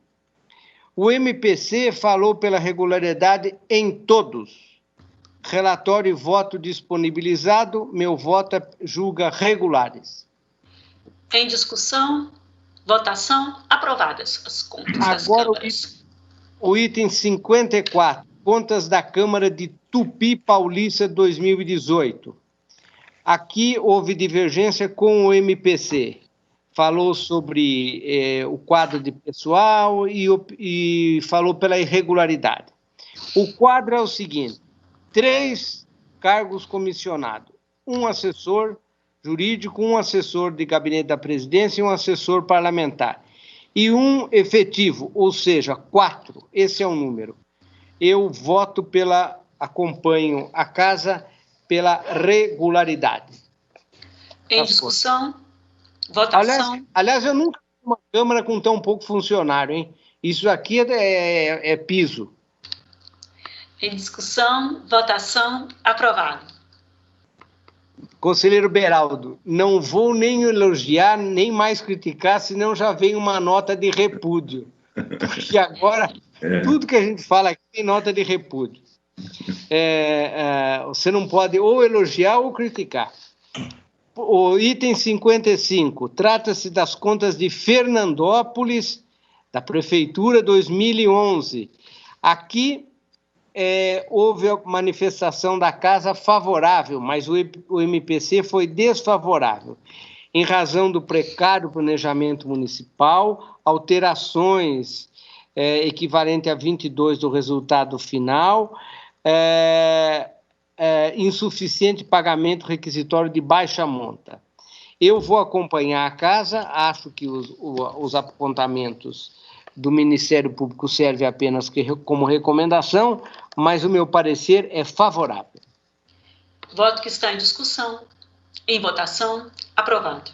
Speaker 3: O MPC falou pela regularidade em todos. Relatório e voto disponibilizado, meu voto julga regulares.
Speaker 1: Em discussão, votação, aprovadas as contas das câmaras.
Speaker 3: O item 54, contas da Câmara de Tupi Paulista 2018. Aqui houve divergência com o MPC. Falou sobre o quadro de pessoal e falou pela irregularidade. O quadro é o seguinte: 3 cargos comissionados, um assessor jurídico, um assessor de gabinete da presidência e um assessor parlamentar. E um efetivo, ou seja, 4, esse é o número. Eu voto acompanho a casa pela regularidade.
Speaker 1: Em discussão, votação.
Speaker 3: Aliás, eu nunca vi uma Câmara com tão pouco funcionário, hein? Isso aqui é piso.
Speaker 1: Em discussão, votação, aprovado.
Speaker 3: Conselheiro Beraldo, não vou nem elogiar, nem mais criticar, senão já vem uma nota de repúdio. Porque agora, tudo que a gente fala aqui tem nota de repúdio. Você não pode ou elogiar ou criticar. O item 55, trata-se das contas de Fernandópolis, da Prefeitura 2011. Aqui houve a manifestação da Casa favorável, mas o MPC foi desfavorável, em razão do precário planejamento municipal, alterações equivalente a 22 do resultado final, insuficiente pagamento requisitório de baixa monta. Eu vou acompanhar a casa, acho que os apontamentos do Ministério Público servem apenas como recomendação, mas o meu parecer é favorável.
Speaker 1: Voto que está em discussão. Em votação, aprovado.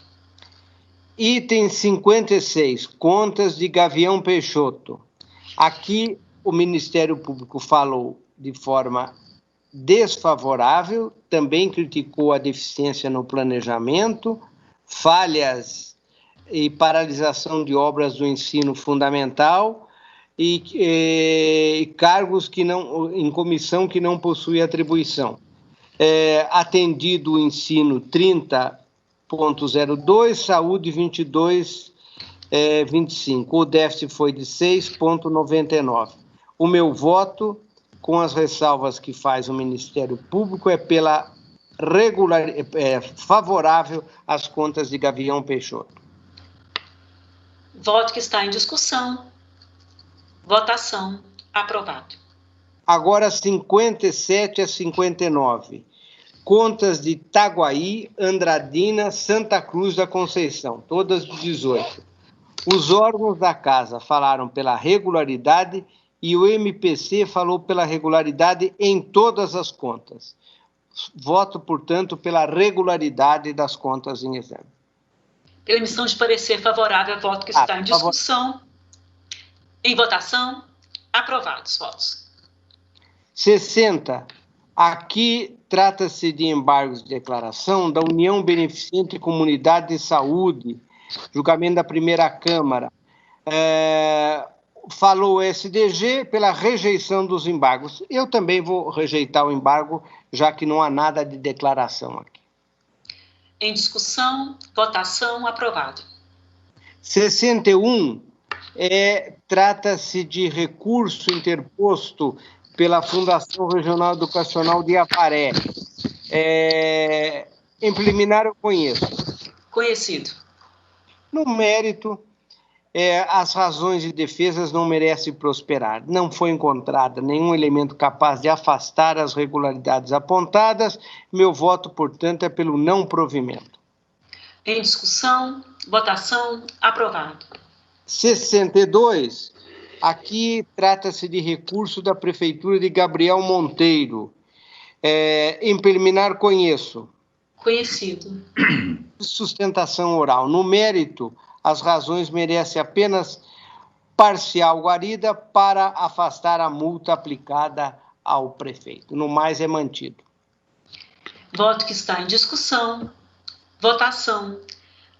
Speaker 3: Item 56, contas de Gavião Peixoto. Aqui o Ministério Público falou de forma desfavorável, também criticou a deficiência no planejamento, falhas e paralisação de obras do ensino fundamental e cargos em comissão que não possui atribuição. Atendido o ensino 30 6,02, saúde 22,25. O déficit foi de 6,99. O meu voto, com as ressalvas que faz o Ministério Público, é pela favorável às contas de Gavião Peixoto.
Speaker 1: Voto que está em discussão. Votação. Aprovado.
Speaker 3: Agora 57 a 59. Contas de Itaguaí, Andradina, Santa Cruz da Conceição, todas de 18. Os órgãos da casa falaram pela regularidade e o MPC falou pela regularidade em todas as contas. Voto, portanto, pela regularidade das contas em exame.
Speaker 1: Pela emissão de parecer favorável, voto que está em discussão. Em votação, aprovados. Votos.
Speaker 3: 60. Aqui trata-se de embargos de declaração da União Beneficente Comunidade de Saúde, julgamento da primeira Câmara. Falou o SDG pela rejeição dos embargos. Eu também vou rejeitar o embargo, já que não há nada de declaração aqui.
Speaker 1: Em discussão, votação, aprovado.
Speaker 3: 61. Trata-se de recurso interposto pela Fundação Regional Educacional de Avaré. Em preliminar, eu conheço.
Speaker 1: Conhecido.
Speaker 3: No mérito, as razões de defesa não merecem prosperar. Não foi encontrado nenhum elemento capaz de afastar as regularidades apontadas. Meu voto, portanto, é pelo não provimento.
Speaker 1: Em discussão, votação, aprovado.
Speaker 3: 62. Aqui trata-se de recurso da Prefeitura de Gabriel Monteiro. Em preliminar, conheço.
Speaker 1: Conhecido.
Speaker 3: Sustentação oral. No mérito, as razões merecem apenas parcial guarida para afastar a multa aplicada ao prefeito. No mais, é mantido.
Speaker 1: Voto que está em discussão. Votação.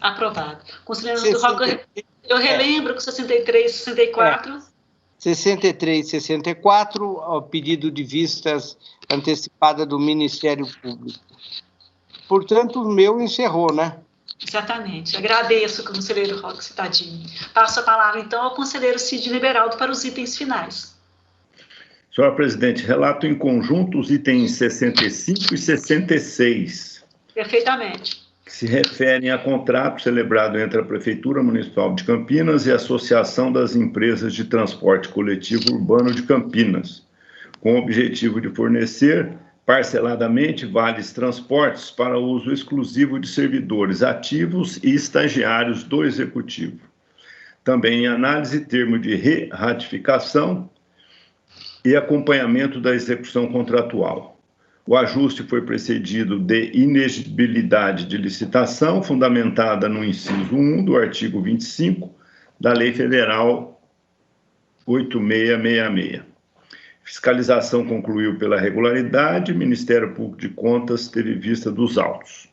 Speaker 1: Aprovado. Conselheiro do Roca, eu relembro que 63 e 64...
Speaker 3: 63 e 64, ao pedido de vistas antecipada do Ministério Público. Portanto, o meu encerrou, né?
Speaker 1: Exatamente. Agradeço, conselheiro Roque Citadini. Passo a palavra, então, ao conselheiro Sidney Beraldo para os itens finais.
Speaker 4: Senhora presidente, relato em conjunto os itens 65 e 66.
Speaker 1: Perfeitamente.
Speaker 4: Que se referem a contrato celebrado entre a Prefeitura Municipal de Campinas e a Associação das Empresas de Transporte Coletivo Urbano de Campinas, com o objetivo de fornecer parceladamente vales transportes para uso exclusivo de servidores ativos e estagiários do Executivo. Também em análise, termo de re-ratificação e acompanhamento da execução contratual. O ajuste foi precedido de inexigibilidade de licitação, fundamentada no inciso 1 do artigo 25 da Lei Federal 8666. Fiscalização concluiu pela regularidade, o Ministério Público de Contas teve vista dos autos.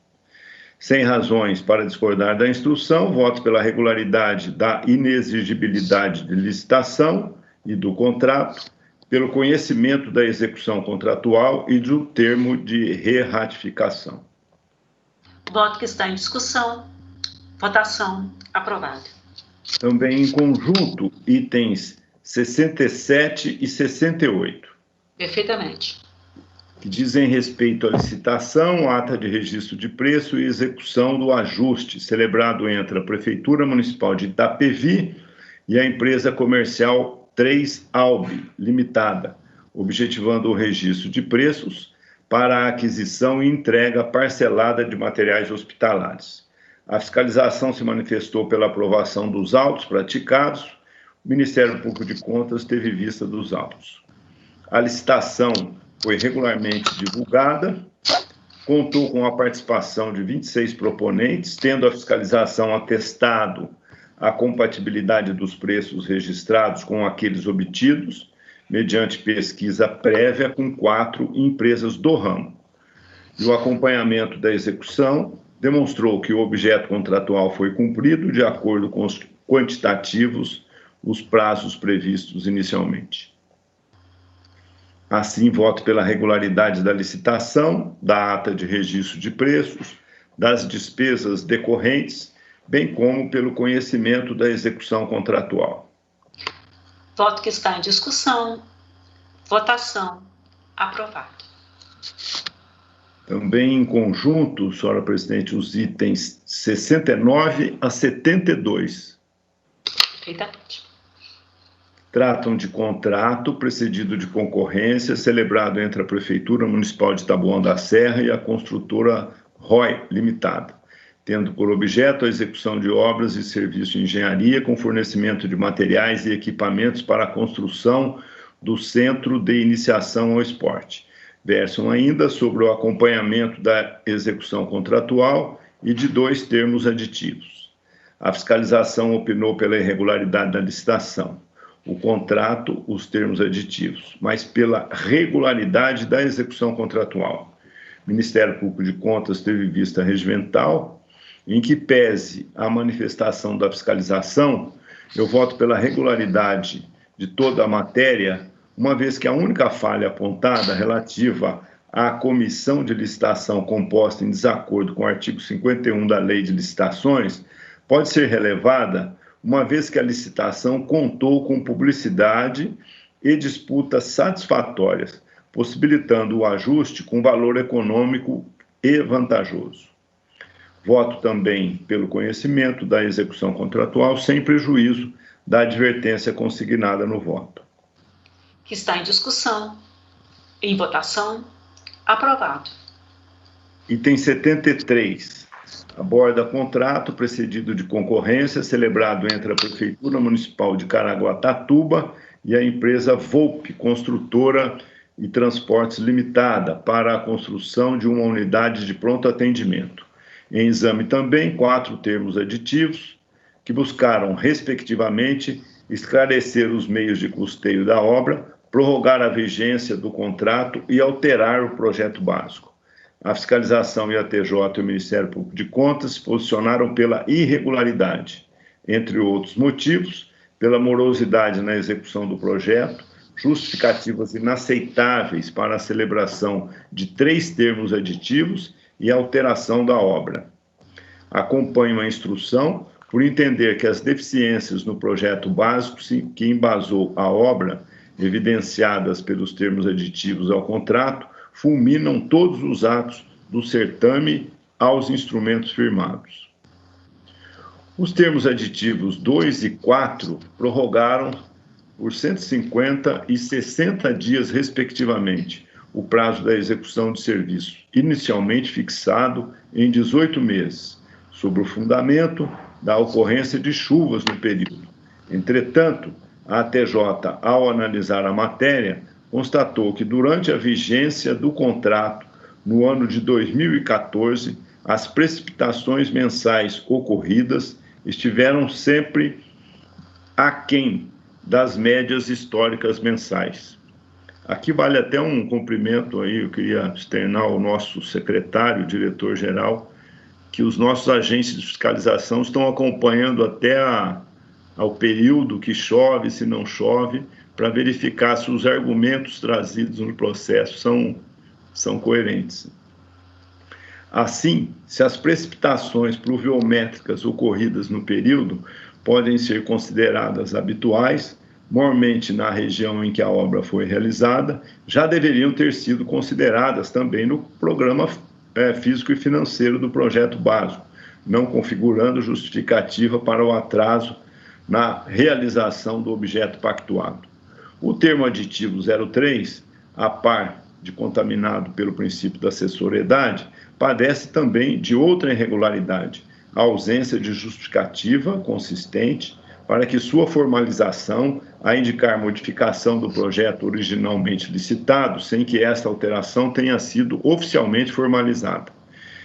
Speaker 4: Sem razões para discordar da instrução, voto pela regularidade da inexigibilidade de licitação e do contrato, pelo conhecimento da execução contratual e do termo de re-ratificação.
Speaker 1: Voto que está em discussão. Votação. Aprovado.
Speaker 4: Também em conjunto, itens 67 e 68.
Speaker 1: Perfeitamente.
Speaker 4: Que dizem respeito à licitação, ata de registro de preço e execução do ajuste celebrado entre a Prefeitura Municipal de Itapevi e a empresa comercial 3 Albi Limitada, objetivando o registro de preços para a aquisição e entrega parcelada de materiais hospitalares. A fiscalização se manifestou pela aprovação dos autos praticados. O Ministério Público de Contas teve vista dos autos. A licitação foi regularmente divulgada, contou com a participação de 26 proponentes, tendo a fiscalização atestado a compatibilidade dos preços registrados com aqueles obtidos, mediante pesquisa prévia com 4 empresas do ramo. E o acompanhamento da execução demonstrou que o objeto contratual foi cumprido de acordo com os quantitativos, os prazos previstos inicialmente. Assim, voto pela regularidade da licitação, da ata de registro de preços, das despesas decorrentes, bem como pelo conhecimento da execução contratual.
Speaker 1: Voto que está em discussão. Votação. Aprovado.
Speaker 4: Também em conjunto, senhora presidente, os itens 69 a 72.
Speaker 1: Perfeitamente.
Speaker 4: Tratam de contrato precedido de concorrência celebrado entre a Prefeitura Municipal de Taboão da Serra e a construtora ROI Limitada, tendo por objeto a execução de obras e serviços de engenharia com fornecimento de materiais e equipamentos para a construção do Centro de Iniciação ao Esporte. Versam ainda sobre o acompanhamento da execução contratual e de 2 termos aditivos. A fiscalização opinou pela irregularidade da licitação. O contrato, os termos aditivos, mas pela regularidade da execução contratual. O Ministério Público de Contas teve vista regimental, em que pese a manifestação da fiscalização, eu voto pela regularidade de toda a matéria, uma vez que a única falha apontada relativa à comissão de licitação composta em desacordo com o artigo 51 da Lei de Licitações pode ser relevada, uma vez que a licitação contou com publicidade e disputas satisfatórias, possibilitando o ajuste com valor econômico e vantajoso. Voto também pelo conhecimento da execução contratual, sem prejuízo da advertência consignada no voto.
Speaker 1: Que está em discussão. Em votação. Aprovado.
Speaker 4: Item 73. Aborda contrato precedido de concorrência celebrado entre a Prefeitura Municipal de Caraguatatuba e a empresa Volpe, Construtora e Transportes Limitada, para a construção de uma unidade de pronto atendimento. Em exame também 4 termos aditivos, que buscaram, respectivamente, esclarecer os meios de custeio da obra, prorrogar a vigência do contrato e alterar o projeto básico. A fiscalização e a TJ e o Ministério Público de Contas se posicionaram pela irregularidade, entre outros motivos, pela morosidade na execução do projeto, justificativas inaceitáveis para a celebração de 3 termos aditivos e alteração da obra. Acompanho a instrução por entender que as deficiências no projeto básico que embasou a obra, evidenciadas pelos termos aditivos ao contrato, fulminam todos os atos do certame aos instrumentos firmados. Os termos aditivos 2 e 4 prorrogaram por 150 e 60 dias, respectivamente, o prazo da execução de serviço, inicialmente fixado em 18 meses, sob o fundamento da ocorrência de chuvas no período. Entretanto, a TJ, ao analisar a matéria, constatou que durante a vigência do contrato, no ano de 2014, as precipitações mensais ocorridas estiveram sempre aquém das médias históricas mensais. Aqui vale até um cumprimento aí, eu queria externar ao nosso secretário, diretor-geral, que os nossos agentes de fiscalização estão acompanhando até ao período que chove, se não chove, para verificar se os argumentos trazidos no processo são coerentes. Assim, se as precipitações pluviométricas ocorridas no período podem ser consideradas habituais, mormente na região em que a obra foi realizada, já deveriam ter sido consideradas também no programa físico e financeiro do projeto básico, não configurando justificativa para o atraso na realização do objeto pactuado. O termo aditivo 03, a par de contaminado pelo princípio da acessoriedade, padece também de outra irregularidade, a ausência de justificativa consistente para que sua formalização a indicar modificação do projeto originalmente licitado, sem que esta alteração tenha sido oficialmente formalizada.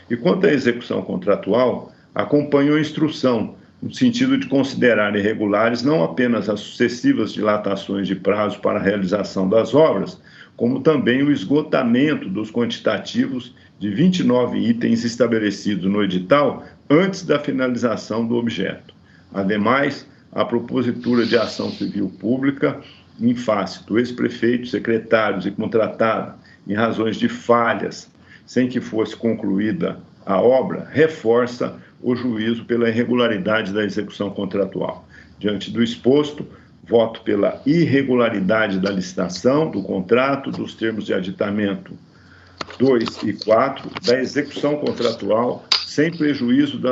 Speaker 4: E quanto à execução contratual, acompanho a instrução, no sentido de considerar irregulares não apenas as sucessivas dilatações de prazo para a realização das obras, como também o esgotamento dos quantitativos de 29 itens estabelecidos no edital antes da finalização do objeto. Ademais, a propositura de ação civil pública em face do ex-prefeito, secretários e contratado, em razões de falhas, sem que fosse concluída a obra, reforça o juízo pela irregularidade da execução contratual. Diante do exposto, voto pela irregularidade da licitação, do contrato, dos termos de aditamento 2 e 4, da execução contratual, sem prejuízo da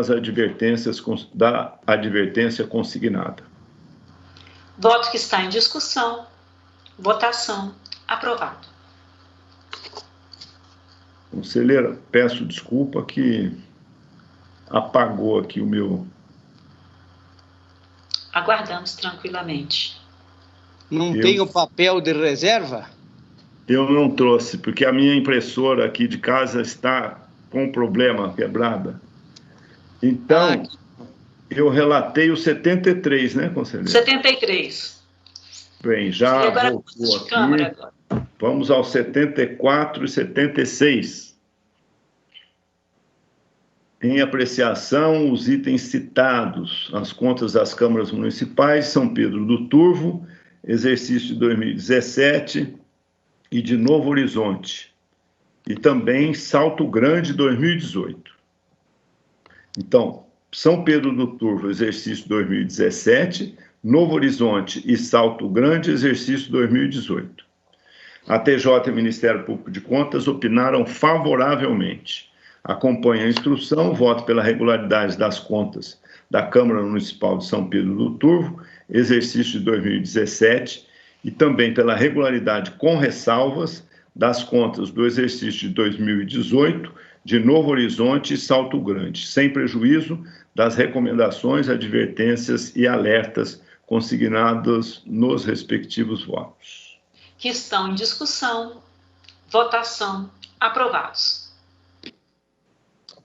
Speaker 4: advertência consignada.
Speaker 1: Voto que está em discussão. Votação. Aprovado.
Speaker 4: Conselheira, peço desculpa que apagou aqui o meu...
Speaker 1: Aguardamos tranquilamente.
Speaker 3: Não tem o papel de reserva?
Speaker 4: Eu não trouxe, porque a minha impressora aqui de casa está com problema, quebrada. Então, eu relatei o 73, né, conselheiro?
Speaker 1: 73.
Speaker 4: Bem, já voltou aqui.
Speaker 1: Agora.
Speaker 4: Vamos ao 74 e 76. Em apreciação, os itens citados, as contas das câmaras municipais, São Pedro do Turvo, exercício de 2017, e de Novo Horizonte, e também Salto Grande 2018. Então, São Pedro do Turvo, exercício 2017, Novo Horizonte e Salto Grande, exercício 2018. A TJ e o Ministério Público de Contas opinaram favoravelmente. Acompanha a instrução, voto pela regularidade das contas da Câmara Municipal de São Pedro do Turvo, exercício de 2017, e também pela regularidade com ressalvas das contas do exercício de 2018 de Novo Horizonte e Salto Grande, sem prejuízo das recomendações, advertências e alertas consignadas nos respectivos votos.
Speaker 1: Que estão em discussão. Votação. Aprovados.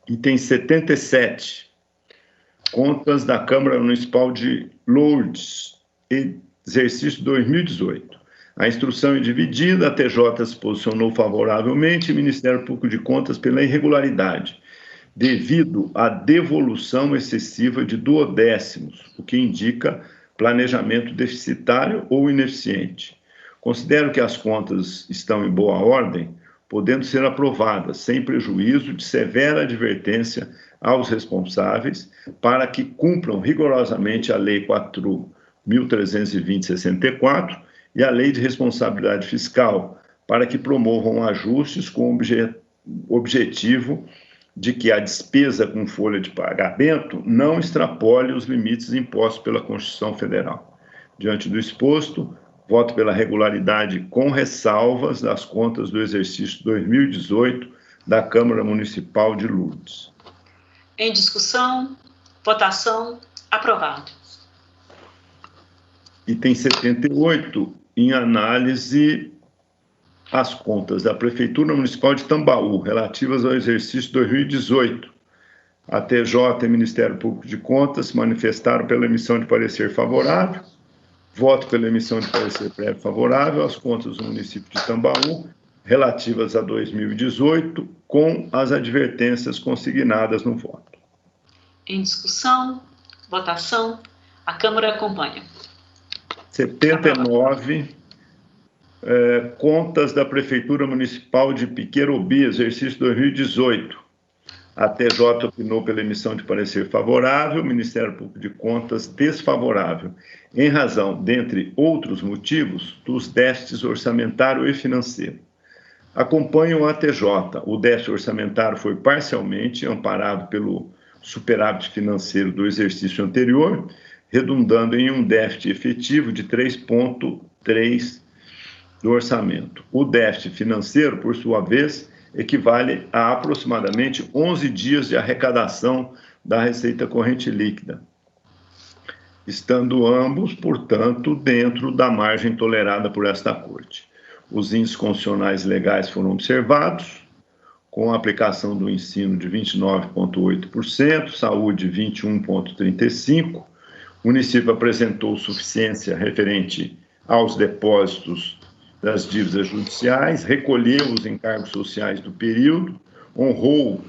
Speaker 4: Item 77. Contas da Câmara Municipal de Lourdes, exercício 2018. A instrução é dividida, a TJ se posicionou favoravelmente e o Ministério Público de Contas pela irregularidade, devido à devolução excessiva de duodécimos, o que indica planejamento deficitário ou ineficiente. Considero que as contas estão em boa ordem, podendo ser aprovadas sem prejuízo de severa advertência aos responsáveis para que cumpram rigorosamente a Lei 4.320/64 e a Lei de Responsabilidade Fiscal, para que promovam ajustes com o objetivo de que a despesa com folha de pagamento não extrapole os limites impostos pela Constituição Federal. Diante do exposto, voto pela regularidade com ressalvas das contas do exercício 2018 da Câmara Municipal de Lourdes.
Speaker 1: Em discussão, votação, aprovado.
Speaker 4: Item 78, em análise, as contas da Prefeitura Municipal de Tambaú, relativas ao exercício 2018. A TJ e o Ministério Público de Contas se manifestaram pela emissão de parecer favorável. Voto pela emissão de parecer prévio favorável às contas do município de Tambaú, relativas a 2018, com as advertências consignadas no voto.
Speaker 1: Em discussão, votação, a Câmara acompanha.
Speaker 4: 79, contas da Prefeitura Municipal de Piquerobi, exercício 2018. A TJ opinou pela emissão de parecer favorável, o Ministério Público de Contas desfavorável, em razão, dentre outros motivos, dos déficits orçamentário e financeiro. Acompanham a TJ. O déficit orçamentário foi parcialmente amparado pelo superávit financeiro do exercício anterior, redundando em um déficit efetivo de 3,3% do orçamento. O déficit financeiro, por sua vez, equivale a aproximadamente 11 dias de arrecadação da receita corrente líquida, estando ambos, portanto, dentro da margem tolerada por esta Corte. Os índices constitucionais legais foram observados, com a aplicação do ensino de 29,8%, saúde 21,35%, o município apresentou suficiência referente aos depósitos das dívidas judiciais, recolheu os encargos sociais do período, honrou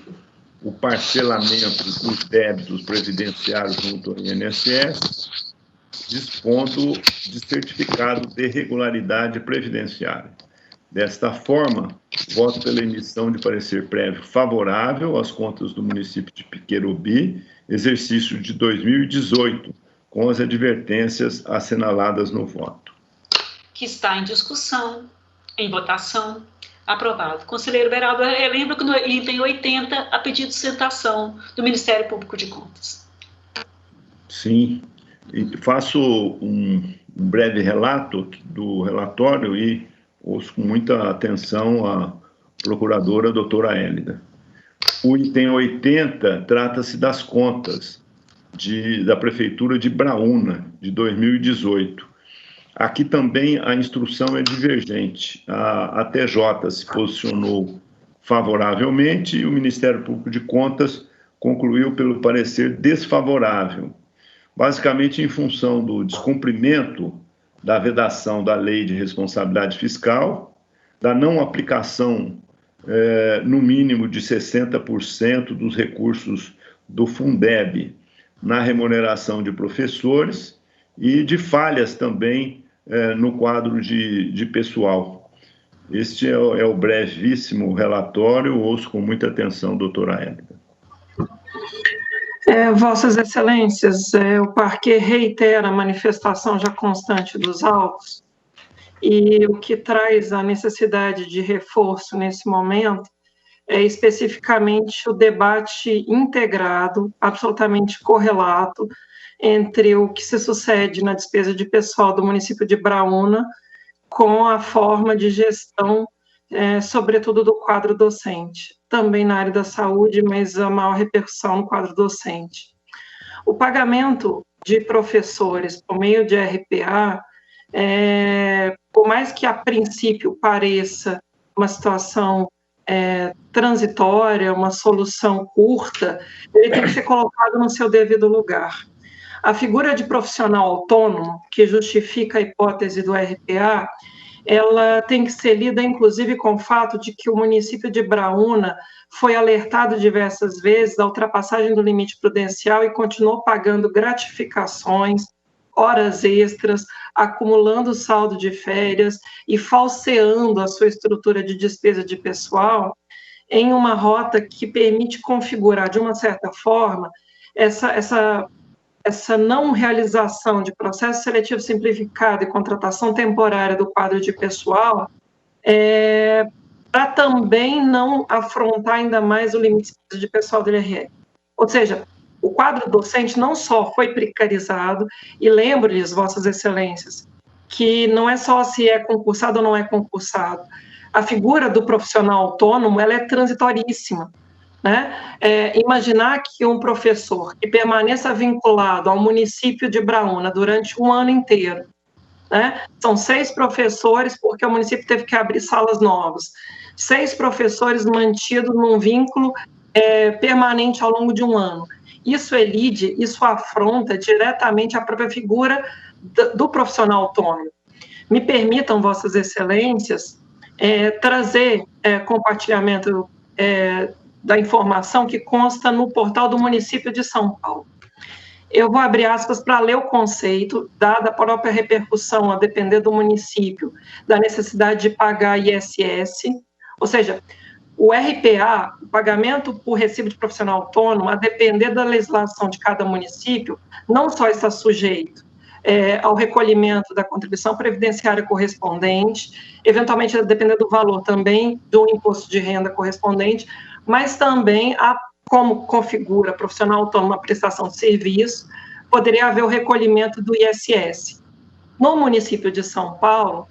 Speaker 4: o parcelamento dos débitos previdenciários junto ao INSS, dispondo de certificado de regularidade previdenciária. Desta forma, Voto pela emissão de parecer prévio favorável às contas do município de Piquerubi, exercício de 2018, com as advertências assinaladas no voto.
Speaker 1: Que está em discussão, em votação, aprovado. Conselheiro Beraldo, eu lembro que no item 80, a pedido de sustentação do Ministério Público de Contas.
Speaker 4: Sim, e faço um breve relato do relatório e ouço com muita atenção a procuradora doutora Hélida. O item 80 trata-se das contas da Prefeitura de Braúna, de 2018. Aqui também a instrução é divergente. A TJ se posicionou favoravelmente e o Ministério Público de Contas concluiu pelo parecer desfavorável, basicamente em função do descumprimento da vedação da Lei de Responsabilidade Fiscal, da não aplicação, no mínimo, de 60% dos recursos do Fundeb na remuneração de professores e de falhas também no quadro de pessoal. Este é o brevíssimo relatório, ouço com muita atenção, doutora Hélida.
Speaker 2: Vossas Excelências, o parquê reitera a manifestação já constante dos autos e o que traz a necessidade de reforço nesse momento é especificamente o debate integrado, absolutamente correlato, entre o que se sucede na despesa de pessoal do município de Braúna com a forma de gestão, sobretudo do quadro docente, também na área da saúde, mas a maior repercussão no quadro docente. O pagamento de professores por meio de RPA, por mais que a princípio pareça uma situação transitória, uma solução curta, ele tem que ser colocado no seu devido lugar. A figura de profissional autônomo, que justifica a hipótese do RPA, ela tem que ser lida, inclusive, com o fato de que o município de Braúna foi alertado diversas vezes da ultrapassagem do limite prudencial e continuou pagando gratificações, horas extras, acumulando saldo de férias e falseando a sua estrutura de despesa de pessoal em uma rota que permite configurar, de uma certa forma, essa não realização de processo seletivo simplificado e contratação temporária do quadro de pessoal, para também não afrontar ainda mais o limite de pessoal do IRR. Ou seja, o quadro docente não só foi precarizado, e lembro-lhes, Vossas Excelências, que não é só se é concursado ou não é concursado. A figura do profissional autônomo, ela é transitoríssima. Né? Imaginar que um professor que permaneça vinculado ao município de Braúna durante um ano inteiro, né? São 6 professores, porque o município teve que abrir salas novas, 6 professores mantidos num vínculo permanente ao longo de um ano. Isso elide, isso afronta diretamente a própria figura do profissional autônomo. Me permitam, Vossas Excelências, trazer compartilhamento da informação que consta no portal do município de São Paulo. Eu vou abrir aspas para ler o conceito, dada a própria repercussão, a depender do município, da necessidade de pagar ISS, ou seja, o RPA, o pagamento por recibo de profissional autônomo, a depender da legislação de cada município, não só está sujeito ao recolhimento da contribuição previdenciária correspondente, eventualmente, a depender do valor também do imposto de renda correspondente, mas também como configura profissional autônomo a prestação de serviço, poderia haver o recolhimento do ISS. No município de São Paulo,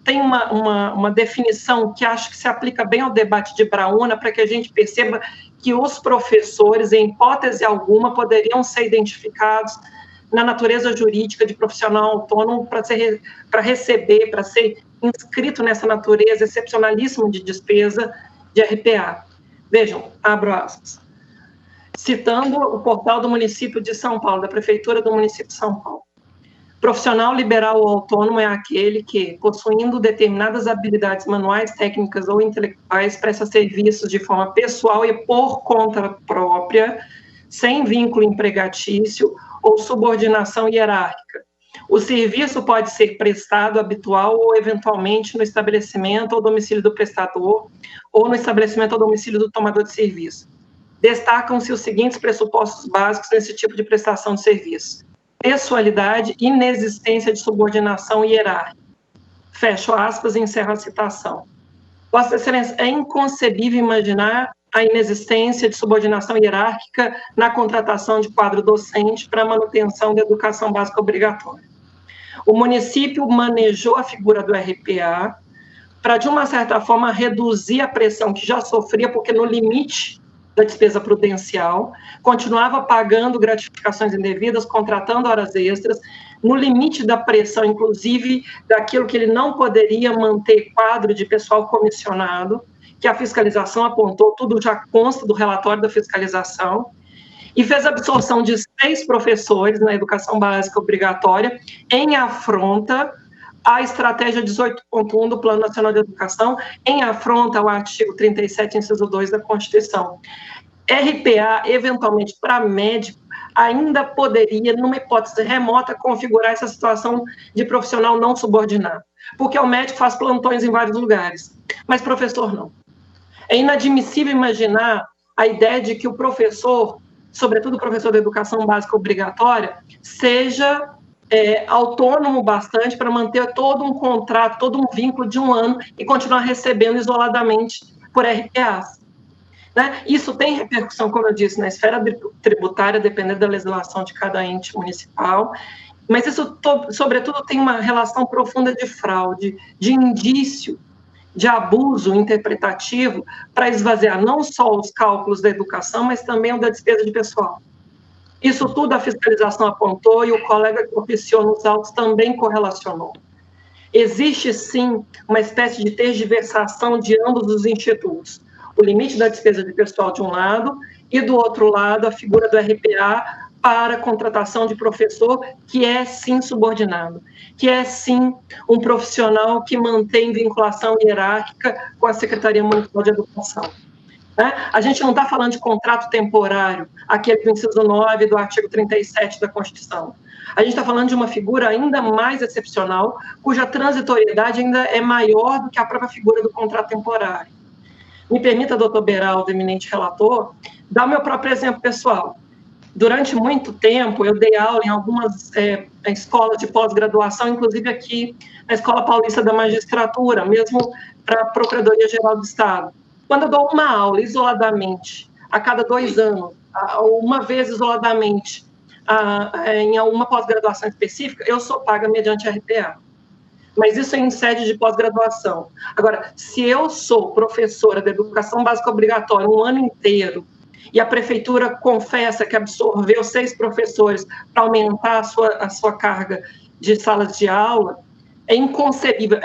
Speaker 2: tem uma definição que acho que se aplica bem ao debate de Braúna, para que a gente perceba que os professores, em hipótese alguma, poderiam ser identificados na natureza jurídica de profissional autônomo para receber, para ser inscrito nessa natureza excepcionalíssima de despesa de RPA. Vejam, abro aspas. Citando o portal do município de São Paulo, da Prefeitura do município de São Paulo. Profissional liberal ou autônomo é aquele que, possuindo determinadas habilidades manuais, técnicas ou intelectuais, presta serviços de forma pessoal e por conta própria, sem vínculo empregatício ou subordinação hierárquica, O serviço pode ser prestado habitual ou, eventualmente, no estabelecimento ou domicílio do prestador ou no estabelecimento ou domicílio do tomador de serviço. Destacam-se os seguintes pressupostos básicos nesse tipo de prestação de serviço: pessoalidade, inexistência de subordinação hierárquica. Fecho aspas e encerro a citação. Vossa Excelência, é inconcebível imaginar a inexistência de subordinação hierárquica na contratação de quadro docente para a manutenção da educação básica obrigatória. O município manejou a figura do RPA para, de uma certa forma, reduzir a pressão que já sofria, porque no limite da despesa prudencial, continuava pagando gratificações indevidas, contratando horas extras, no limite da pressão, inclusive, daquilo que ele não poderia manter quadro de pessoal comissionado, que a fiscalização apontou, tudo já consta do relatório da fiscalização, e fez a absorção de 6 professores na educação básica obrigatória em afronta à estratégia 18.1 do Plano Nacional de Educação, em afronta ao artigo 37, inciso 2 da Constituição. RPA, eventualmente, para médico, ainda poderia, numa hipótese remota, configurar essa situação de profissional não subordinado, porque o médico faz plantões em vários lugares, mas professor não. É inadmissível imaginar a ideia de que o professor, sobretudo o professor da educação básica obrigatória, seja autônomo bastante para manter todo um contrato, todo um vínculo de 1 ano e continuar recebendo isoladamente por RPAs. Né? Isso tem repercussão, como eu disse, na esfera tributária, dependendo da legislação de cada ente municipal, mas isso, sobretudo, tem uma relação profunda de fraude, de indício, de abuso interpretativo para esvaziar não só os cálculos da educação, mas também o da despesa de pessoal. Isso tudo a fiscalização apontou e o colega que oficiou nos autos também correlacionou. Existe, sim, uma espécie de tergiversação de ambos os institutos. O limite da despesa de pessoal de um lado e, do outro lado, a figura do RPA para a contratação de professor, que é, sim, subordinado, que é, sim, um profissional que mantém vinculação hierárquica com a Secretaria Municipal de Educação. Né? A gente não está falando de contrato temporário, aquele do inciso 9 do artigo 37 da Constituição. A gente está falando de uma figura ainda mais excepcional, cuja transitoriedade ainda é maior do que a própria figura do contrato temporário. Me permita, doutor Beraldo, eminente relator, dar o meu próprio exemplo pessoal. Durante muito tempo, eu dei aula em algumas escolas de pós-graduação, inclusive aqui na Escola Paulista da Magistratura, mesmo para a Procuradoria-Geral do Estado. Quando eu dou uma aula isoladamente, a cada 2 anos, ou uma vez isoladamente, em uma pós-graduação específica, eu sou paga mediante RPA. Mas isso é em sede de pós-graduação. Agora, se eu sou professora de educação básica obrigatória 1 ano inteiro, e a prefeitura confessa que absorveu 6 professores para aumentar a sua carga de salas de aula, é inconcebível.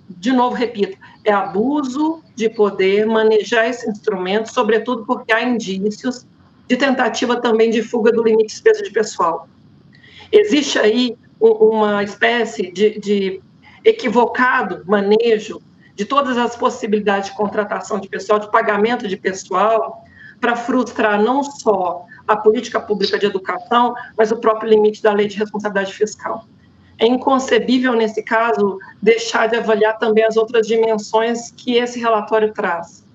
Speaker 2: De novo, repito, é abuso de poder manejar esse instrumento, sobretudo porque há indícios de tentativa também de fuga do limite de despesa de pessoal. Existe aí uma espécie de equivocado manejo de todas as possibilidades de contratação de pessoal, de pagamento de pessoal, para frustrar não só a política pública de educação, mas o próprio limite da lei de responsabilidade fiscal. É inconcebível, nesse caso, deixar de avaliar também as outras dimensões que esse relatório traz.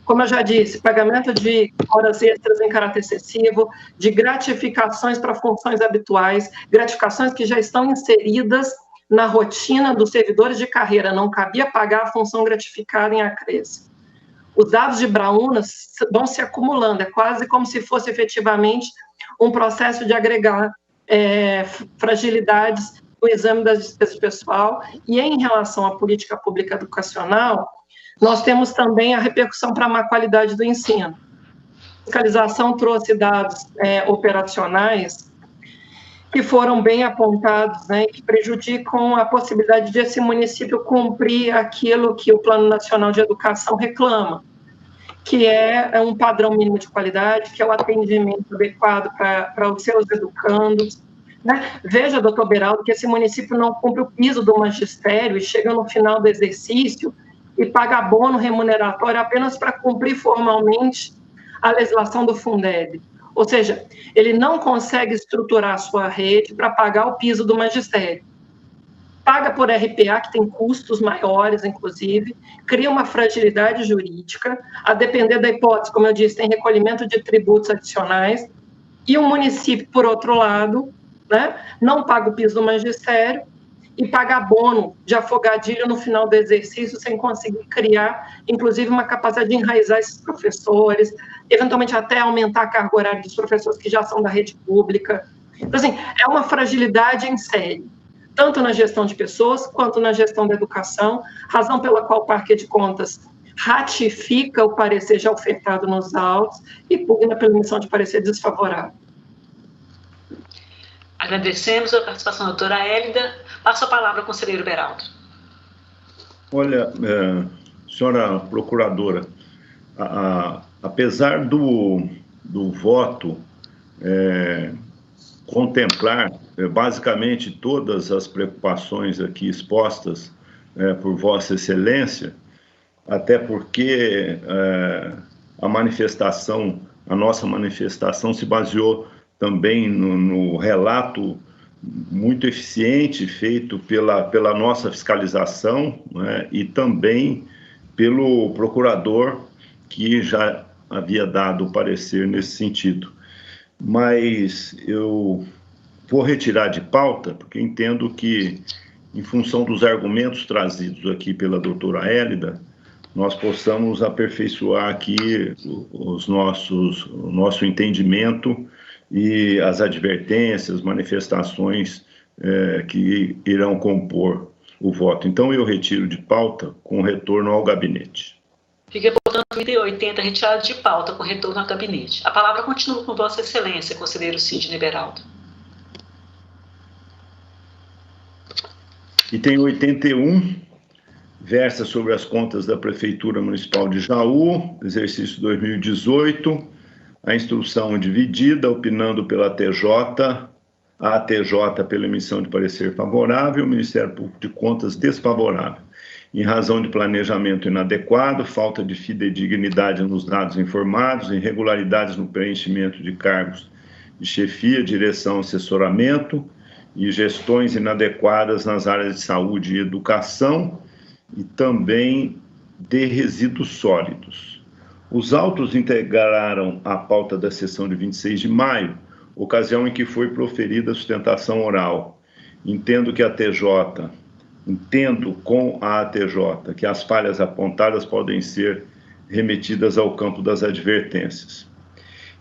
Speaker 2: Como eu já disse, pagamento de horas extras em caráter excessivo, de gratificações para funções habituais, gratificações que já estão inseridas na rotina dos servidores de carreira, não cabia pagar a função gratificada em acréscimo. Os dados de Braúnas vão se acumulando, é quase como se fosse efetivamente um processo de agregar fragilidades no exame das despesas pessoal. E em relação à política pública educacional, nós temos também a repercussão para a má qualidade do ensino. A fiscalização trouxe dados operacionais que foram bem apontados, né, que prejudicam a possibilidade de esse município cumprir aquilo que o Plano Nacional de Educação reclama, que é um padrão mínimo de qualidade, que é o atendimento adequado para os seus educandos. Né? Veja, doutor Beraldo, que esse município não cumpre o piso do magistério e chega no final do exercício e paga abono remuneratório apenas para cumprir formalmente a legislação do Fundeb. Ou seja, ele não consegue estruturar a sua rede para pagar o piso do magistério. Paga por RPA, que tem custos maiores, inclusive, cria uma fragilidade jurídica, a depender da hipótese, como eu disse, tem recolhimento de tributos adicionais, e o município, por outro lado, né, não paga o piso do magistério e paga abono de afogadilho no final do exercício, sem conseguir criar, inclusive, uma capacidade de enraizar esses professores, eventualmente até aumentar a carga horária dos professores que já são da rede pública. Então, assim, é uma fragilidade em série, tanto na gestão de pessoas, quanto na gestão da educação, razão pela qual o Parque de Contas ratifica o parecer já ofertado nos autos e pugna pela emissão de parecer desfavorável.
Speaker 1: Agradecemos a participação da doutora Hélida. Passo a palavra ao conselheiro Beraldo.
Speaker 4: Olha, senhora procuradora, apesar do voto contemplar basicamente todas as preocupações aqui expostas por Vossa Excelência, até porque a nossa manifestação se baseou também no relato muito eficiente feito pela nossa fiscalização, né, e também pelo procurador que já havia dado o parecer nesse sentido. Mas eu vou retirar de pauta, porque entendo que, em função dos argumentos trazidos aqui pela doutora Hélida, nós possamos aperfeiçoar aqui o nosso entendimento e as advertências, manifestações que irão compor o voto. Então, eu retiro de pauta com retorno ao gabinete.
Speaker 1: Fica, portanto, o item 80 retirado de pauta com retorno ao gabinete. A palavra continua com Vossa Excelência, conselheiro Sidney Beraldo.
Speaker 4: Item 81, versa sobre as contas da Prefeitura Municipal de Jaú, exercício 2018, a instrução dividida, opinando pela TJ, a TJ pela emissão de parecer favorável, o Ministério Público de Contas desfavorável, em razão de planejamento inadequado, falta de fidedignidade nos dados informados, irregularidades no preenchimento de cargos de chefia, direção, assessoramento e gestões inadequadas nas áreas de saúde e educação e também de resíduos sólidos. Os autos integraram a pauta da sessão de 26 de maio, ocasião em que foi proferida a sustentação oral. Entendo com a ATJ que as falhas apontadas podem ser remetidas ao campo das advertências.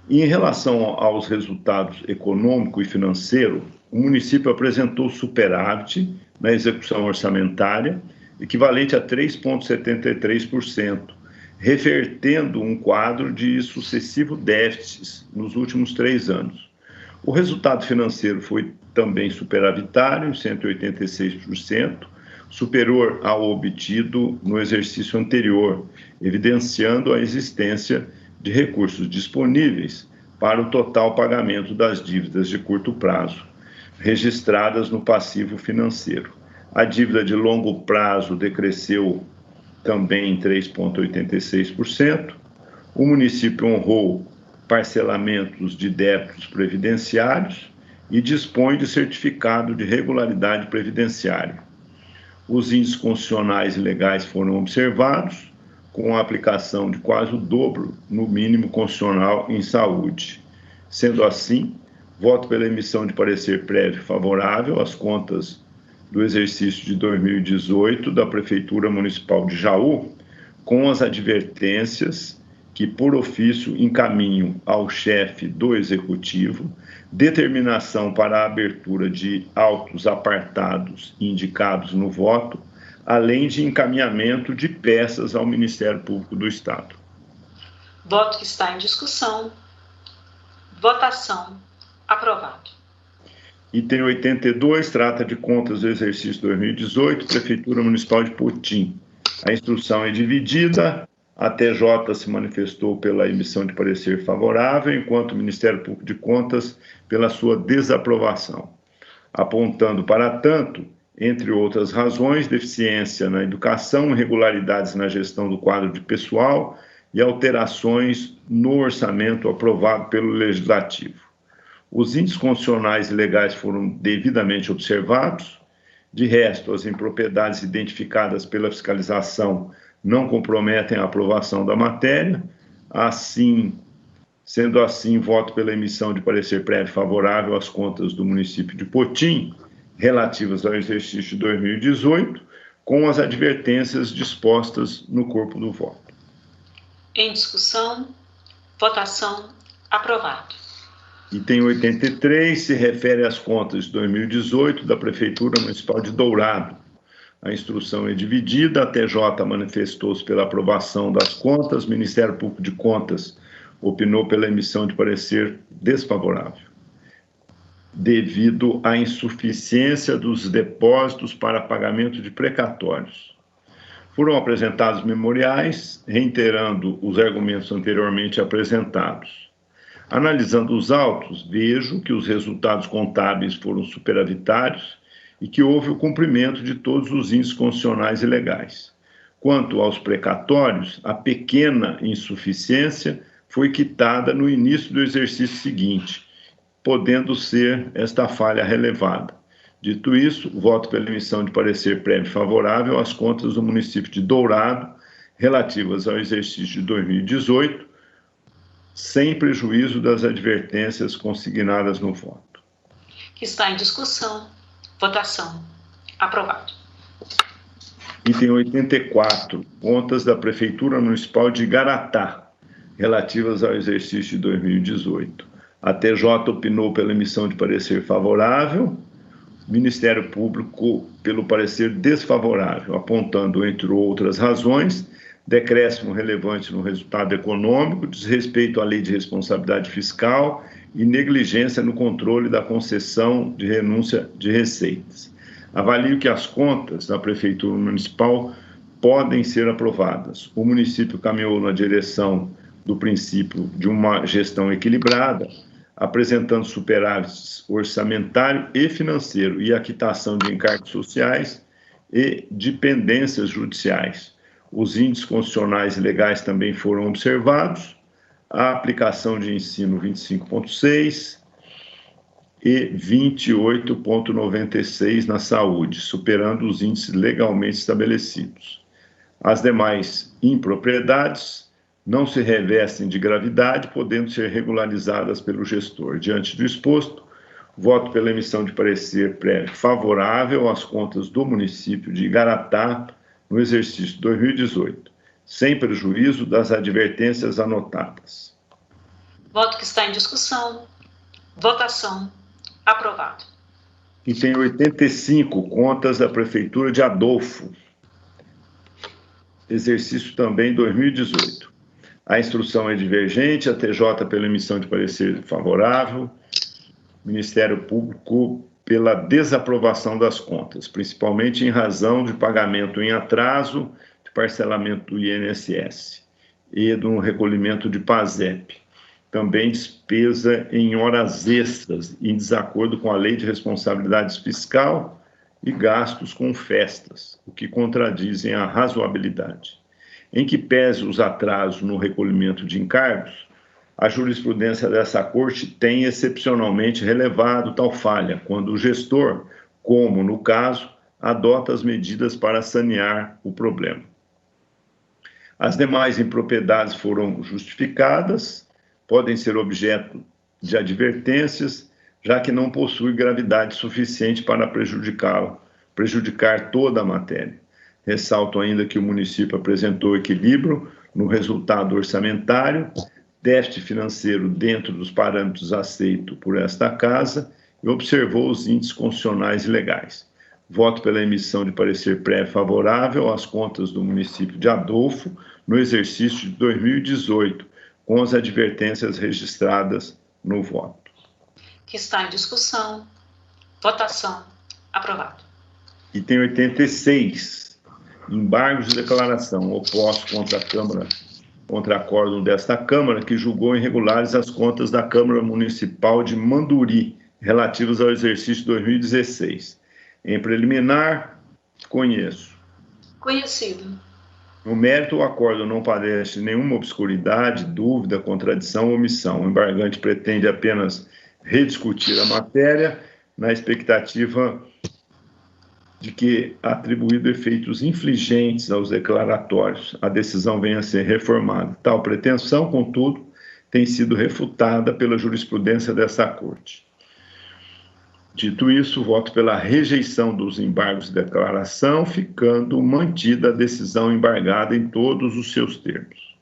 Speaker 4: E em relação aos resultados econômico e financeiro, o município apresentou superávit na execução orçamentária, equivalente a 3,73%, revertendo um quadro de sucessivo déficits nos últimos 3 anos. O resultado financeiro foi também superavitário, 186%, superior ao obtido no exercício anterior, evidenciando a existência de recursos disponíveis para o total pagamento das dívidas de curto prazo, registradas no passivo financeiro. A dívida de longo prazo decresceu também em 3,86%. O município honrou parcelamentos de débitos previdenciários e dispõe de certificado de regularidade previdenciária. Os índices constitucionais e legais foram observados, com a aplicação de quase o dobro no mínimo constitucional em saúde. Sendo assim, voto pela emissão de parecer prévio favorável às contas do exercício de 2018 da Prefeitura Municipal de Jaú, com as advertências que, por ofício, encaminham ao chefe do Executivo determinação para a abertura de autos apartados indicados no voto, além de encaminhamento de peças ao Ministério Público do Estado.
Speaker 1: Voto que está em discussão. Votação. Aprovado.
Speaker 4: Item 82, trata de contas do exercício 2018, Prefeitura Municipal de Potim. A instrução é dividida, a TJ se manifestou pela emissão de parecer favorável, enquanto o Ministério Público de Contas pela sua desaprovação, apontando, para tanto, entre outras razões, deficiência na educação, irregularidades na gestão do quadro de pessoal e alterações no orçamento aprovado pelo Legislativo. Os índices constitucionais e legais foram devidamente observados. De resto, as impropriedades identificadas pela fiscalização não comprometem a aprovação da matéria. Sendo assim, voto pela emissão de parecer prévio favorável às contas do município de Potim, relativas ao exercício de 2018, com as advertências dispostas no corpo do voto.
Speaker 1: Em discussão, votação, aprovado.
Speaker 4: Item 83 se refere às contas de 2018 da Prefeitura Municipal de Dourado. A instrução é dividida, a TJ manifestou-se pela aprovação das contas, o Ministério Público de Contas opinou pela emissão de parecer desfavorável, devido à insuficiência dos depósitos para pagamento de precatórios. Foram apresentados memoriais, reiterando os argumentos anteriormente apresentados. Analisando os autos, vejo que os resultados contábeis foram superavitários e que houve o cumprimento de todos os índices constitucionais e legais. Quanto aos precatórios, a pequena insuficiência foi quitada no início do exercício seguinte, podendo ser esta falha relevada. Dito isso, voto pela emissão de parecer prévio favorável às contas do município de Dourado, relativas ao exercício de 2018, sem prejuízo das advertências consignadas no voto.
Speaker 1: Que está em discussão. Votação. Aprovado.
Speaker 4: Item 84, contas da Prefeitura Municipal de Igaratá, relativas ao exercício de 2018. A TJ opinou pela emissão de parecer favorável, Ministério Público pelo parecer desfavorável, apontando, entre outras razões, decréscimo relevante no resultado econômico, desrespeito à lei de responsabilidade fiscal e negligência no controle da concessão de renúncia de receitas. Avalio que as contas da Prefeitura Municipal podem ser aprovadas. O município caminhou na direção do princípio de uma gestão equilibrada, apresentando superávites orçamentário e financeiro e a quitação de encargos sociais e de pendências judiciais. Os índices constitucionais e legais também foram observados, a aplicação de ensino 25.6 e 28.96 na saúde, superando os índices legalmente estabelecidos. As demais impropriedades não se revestem de gravidade, podendo ser regularizadas pelo gestor. Diante do exposto, voto pela emissão de parecer prévio favorável às contas do município de Igaratá no exercício de 2018, sem prejuízo das advertências anotadas.
Speaker 1: Voto que está em discussão. Votação. Aprovado.
Speaker 4: Item 85, contas da Prefeitura de Adolfo, exercício também 2018. A instrução é divergente, a TJ pela emissão de parecer favorável, Ministério Público pela desaprovação das contas, principalmente em razão de pagamento em atraso, de parcelamento do INSS e do recolhimento de PASEP. Também despesa em horas extras, em desacordo com a Lei de Responsabilidade Fiscal e gastos com festas, o que contradizem a razoabilidade. Em que pese os atrasos no recolhimento de encargos, a jurisprudência dessa Corte tem excepcionalmente relevado tal falha, quando o gestor, como no caso, adota as medidas para sanear o problema. As demais impropriedades foram justificadas, podem ser objeto de advertências, já que não possui gravidade suficiente para prejudicar toda a matéria. Ressalto ainda que o município apresentou equilíbrio no resultado orçamentário, déficit financeiro dentro dos parâmetros aceitos por esta Casa e observou os índices constitucionais e legais. Voto pela emissão de parecer prévio favorável às contas do município de Adolfo no exercício de 2018, com as advertências registradas no voto.
Speaker 1: Que está em discussão. Votação. Aprovado.
Speaker 4: Item 86. Embargos de declaração opostos contra acórdão desta Câmara, que julgou irregulares as contas da Câmara Municipal de Manduri, relativas ao exercício 2016. Em preliminar, conheço.
Speaker 1: Conhecido.
Speaker 4: No mérito, o acordo não padece nenhuma obscuridade, dúvida, contradição ou omissão. O embargante pretende apenas rediscutir a matéria na expectativa de que, atribuído efeitos infligentes aos declaratórios, a decisão venha a ser reformada. Tal pretensão, contudo, tem sido refutada pela jurisprudência dessa Corte. Dito isso, voto pela rejeição dos embargos de declaração, ficando mantida a decisão embargada em todos os seus termos.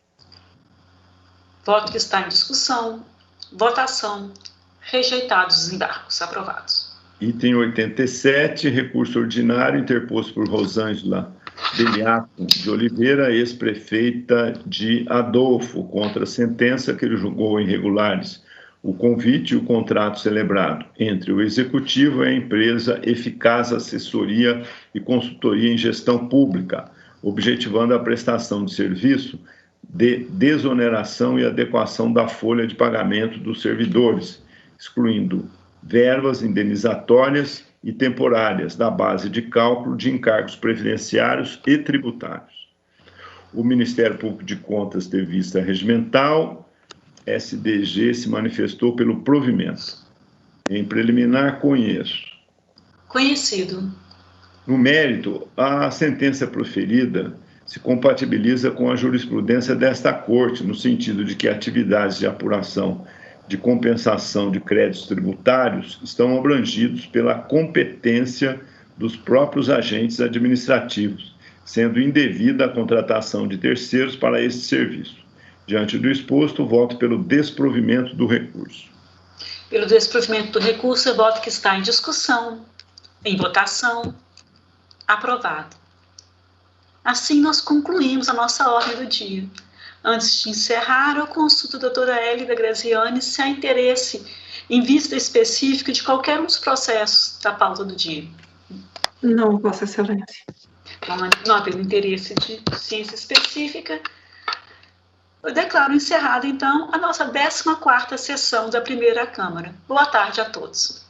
Speaker 1: Voto que está em discussão. Votação. Rejeitados os embargos. Aprovados.
Speaker 4: Item 87, recurso ordinário interposto por Rosângela Beliaco de Oliveira, ex-prefeita de Adolfo, contra a sentença que ele julgou irregulares o convite e o contrato celebrado entre o Executivo e a empresa Eficaz Assessoria e Consultoria em Gestão Pública, objetivando a prestação de serviço de desoneração e adequação da folha de pagamento dos servidores, excluindo verbas indenizatórias e temporárias da base de cálculo de encargos previdenciários e tributários. O Ministério Público de Contas teve vista regimental. SDG se manifestou pelo provimento. Em preliminar, conheço.
Speaker 1: Conhecido.
Speaker 4: No mérito, a sentença proferida se compatibiliza com a jurisprudência desta Corte, no sentido de que atividades de apuração de compensação de créditos tributários estão abrangidos pela competência dos próprios agentes administrativos, sendo indevida a contratação de terceiros para esse serviço. Diante do exposto, voto pelo desprovimento do recurso.
Speaker 1: Pelo desprovimento do recurso, eu voto que está em discussão, em votação. Aprovado. Assim, nós concluímos a nossa ordem do dia. Antes de encerrar, eu consulto a doutora Hélida Graziani se há interesse em vista específica de qualquer um dos processos da pauta do dia.
Speaker 2: Não, Vossa Excelência.
Speaker 1: Não havendo interesse de ciência específica, eu declaro encerrada, então, a nossa 14ª sessão da primeira Câmara. Boa tarde a todos.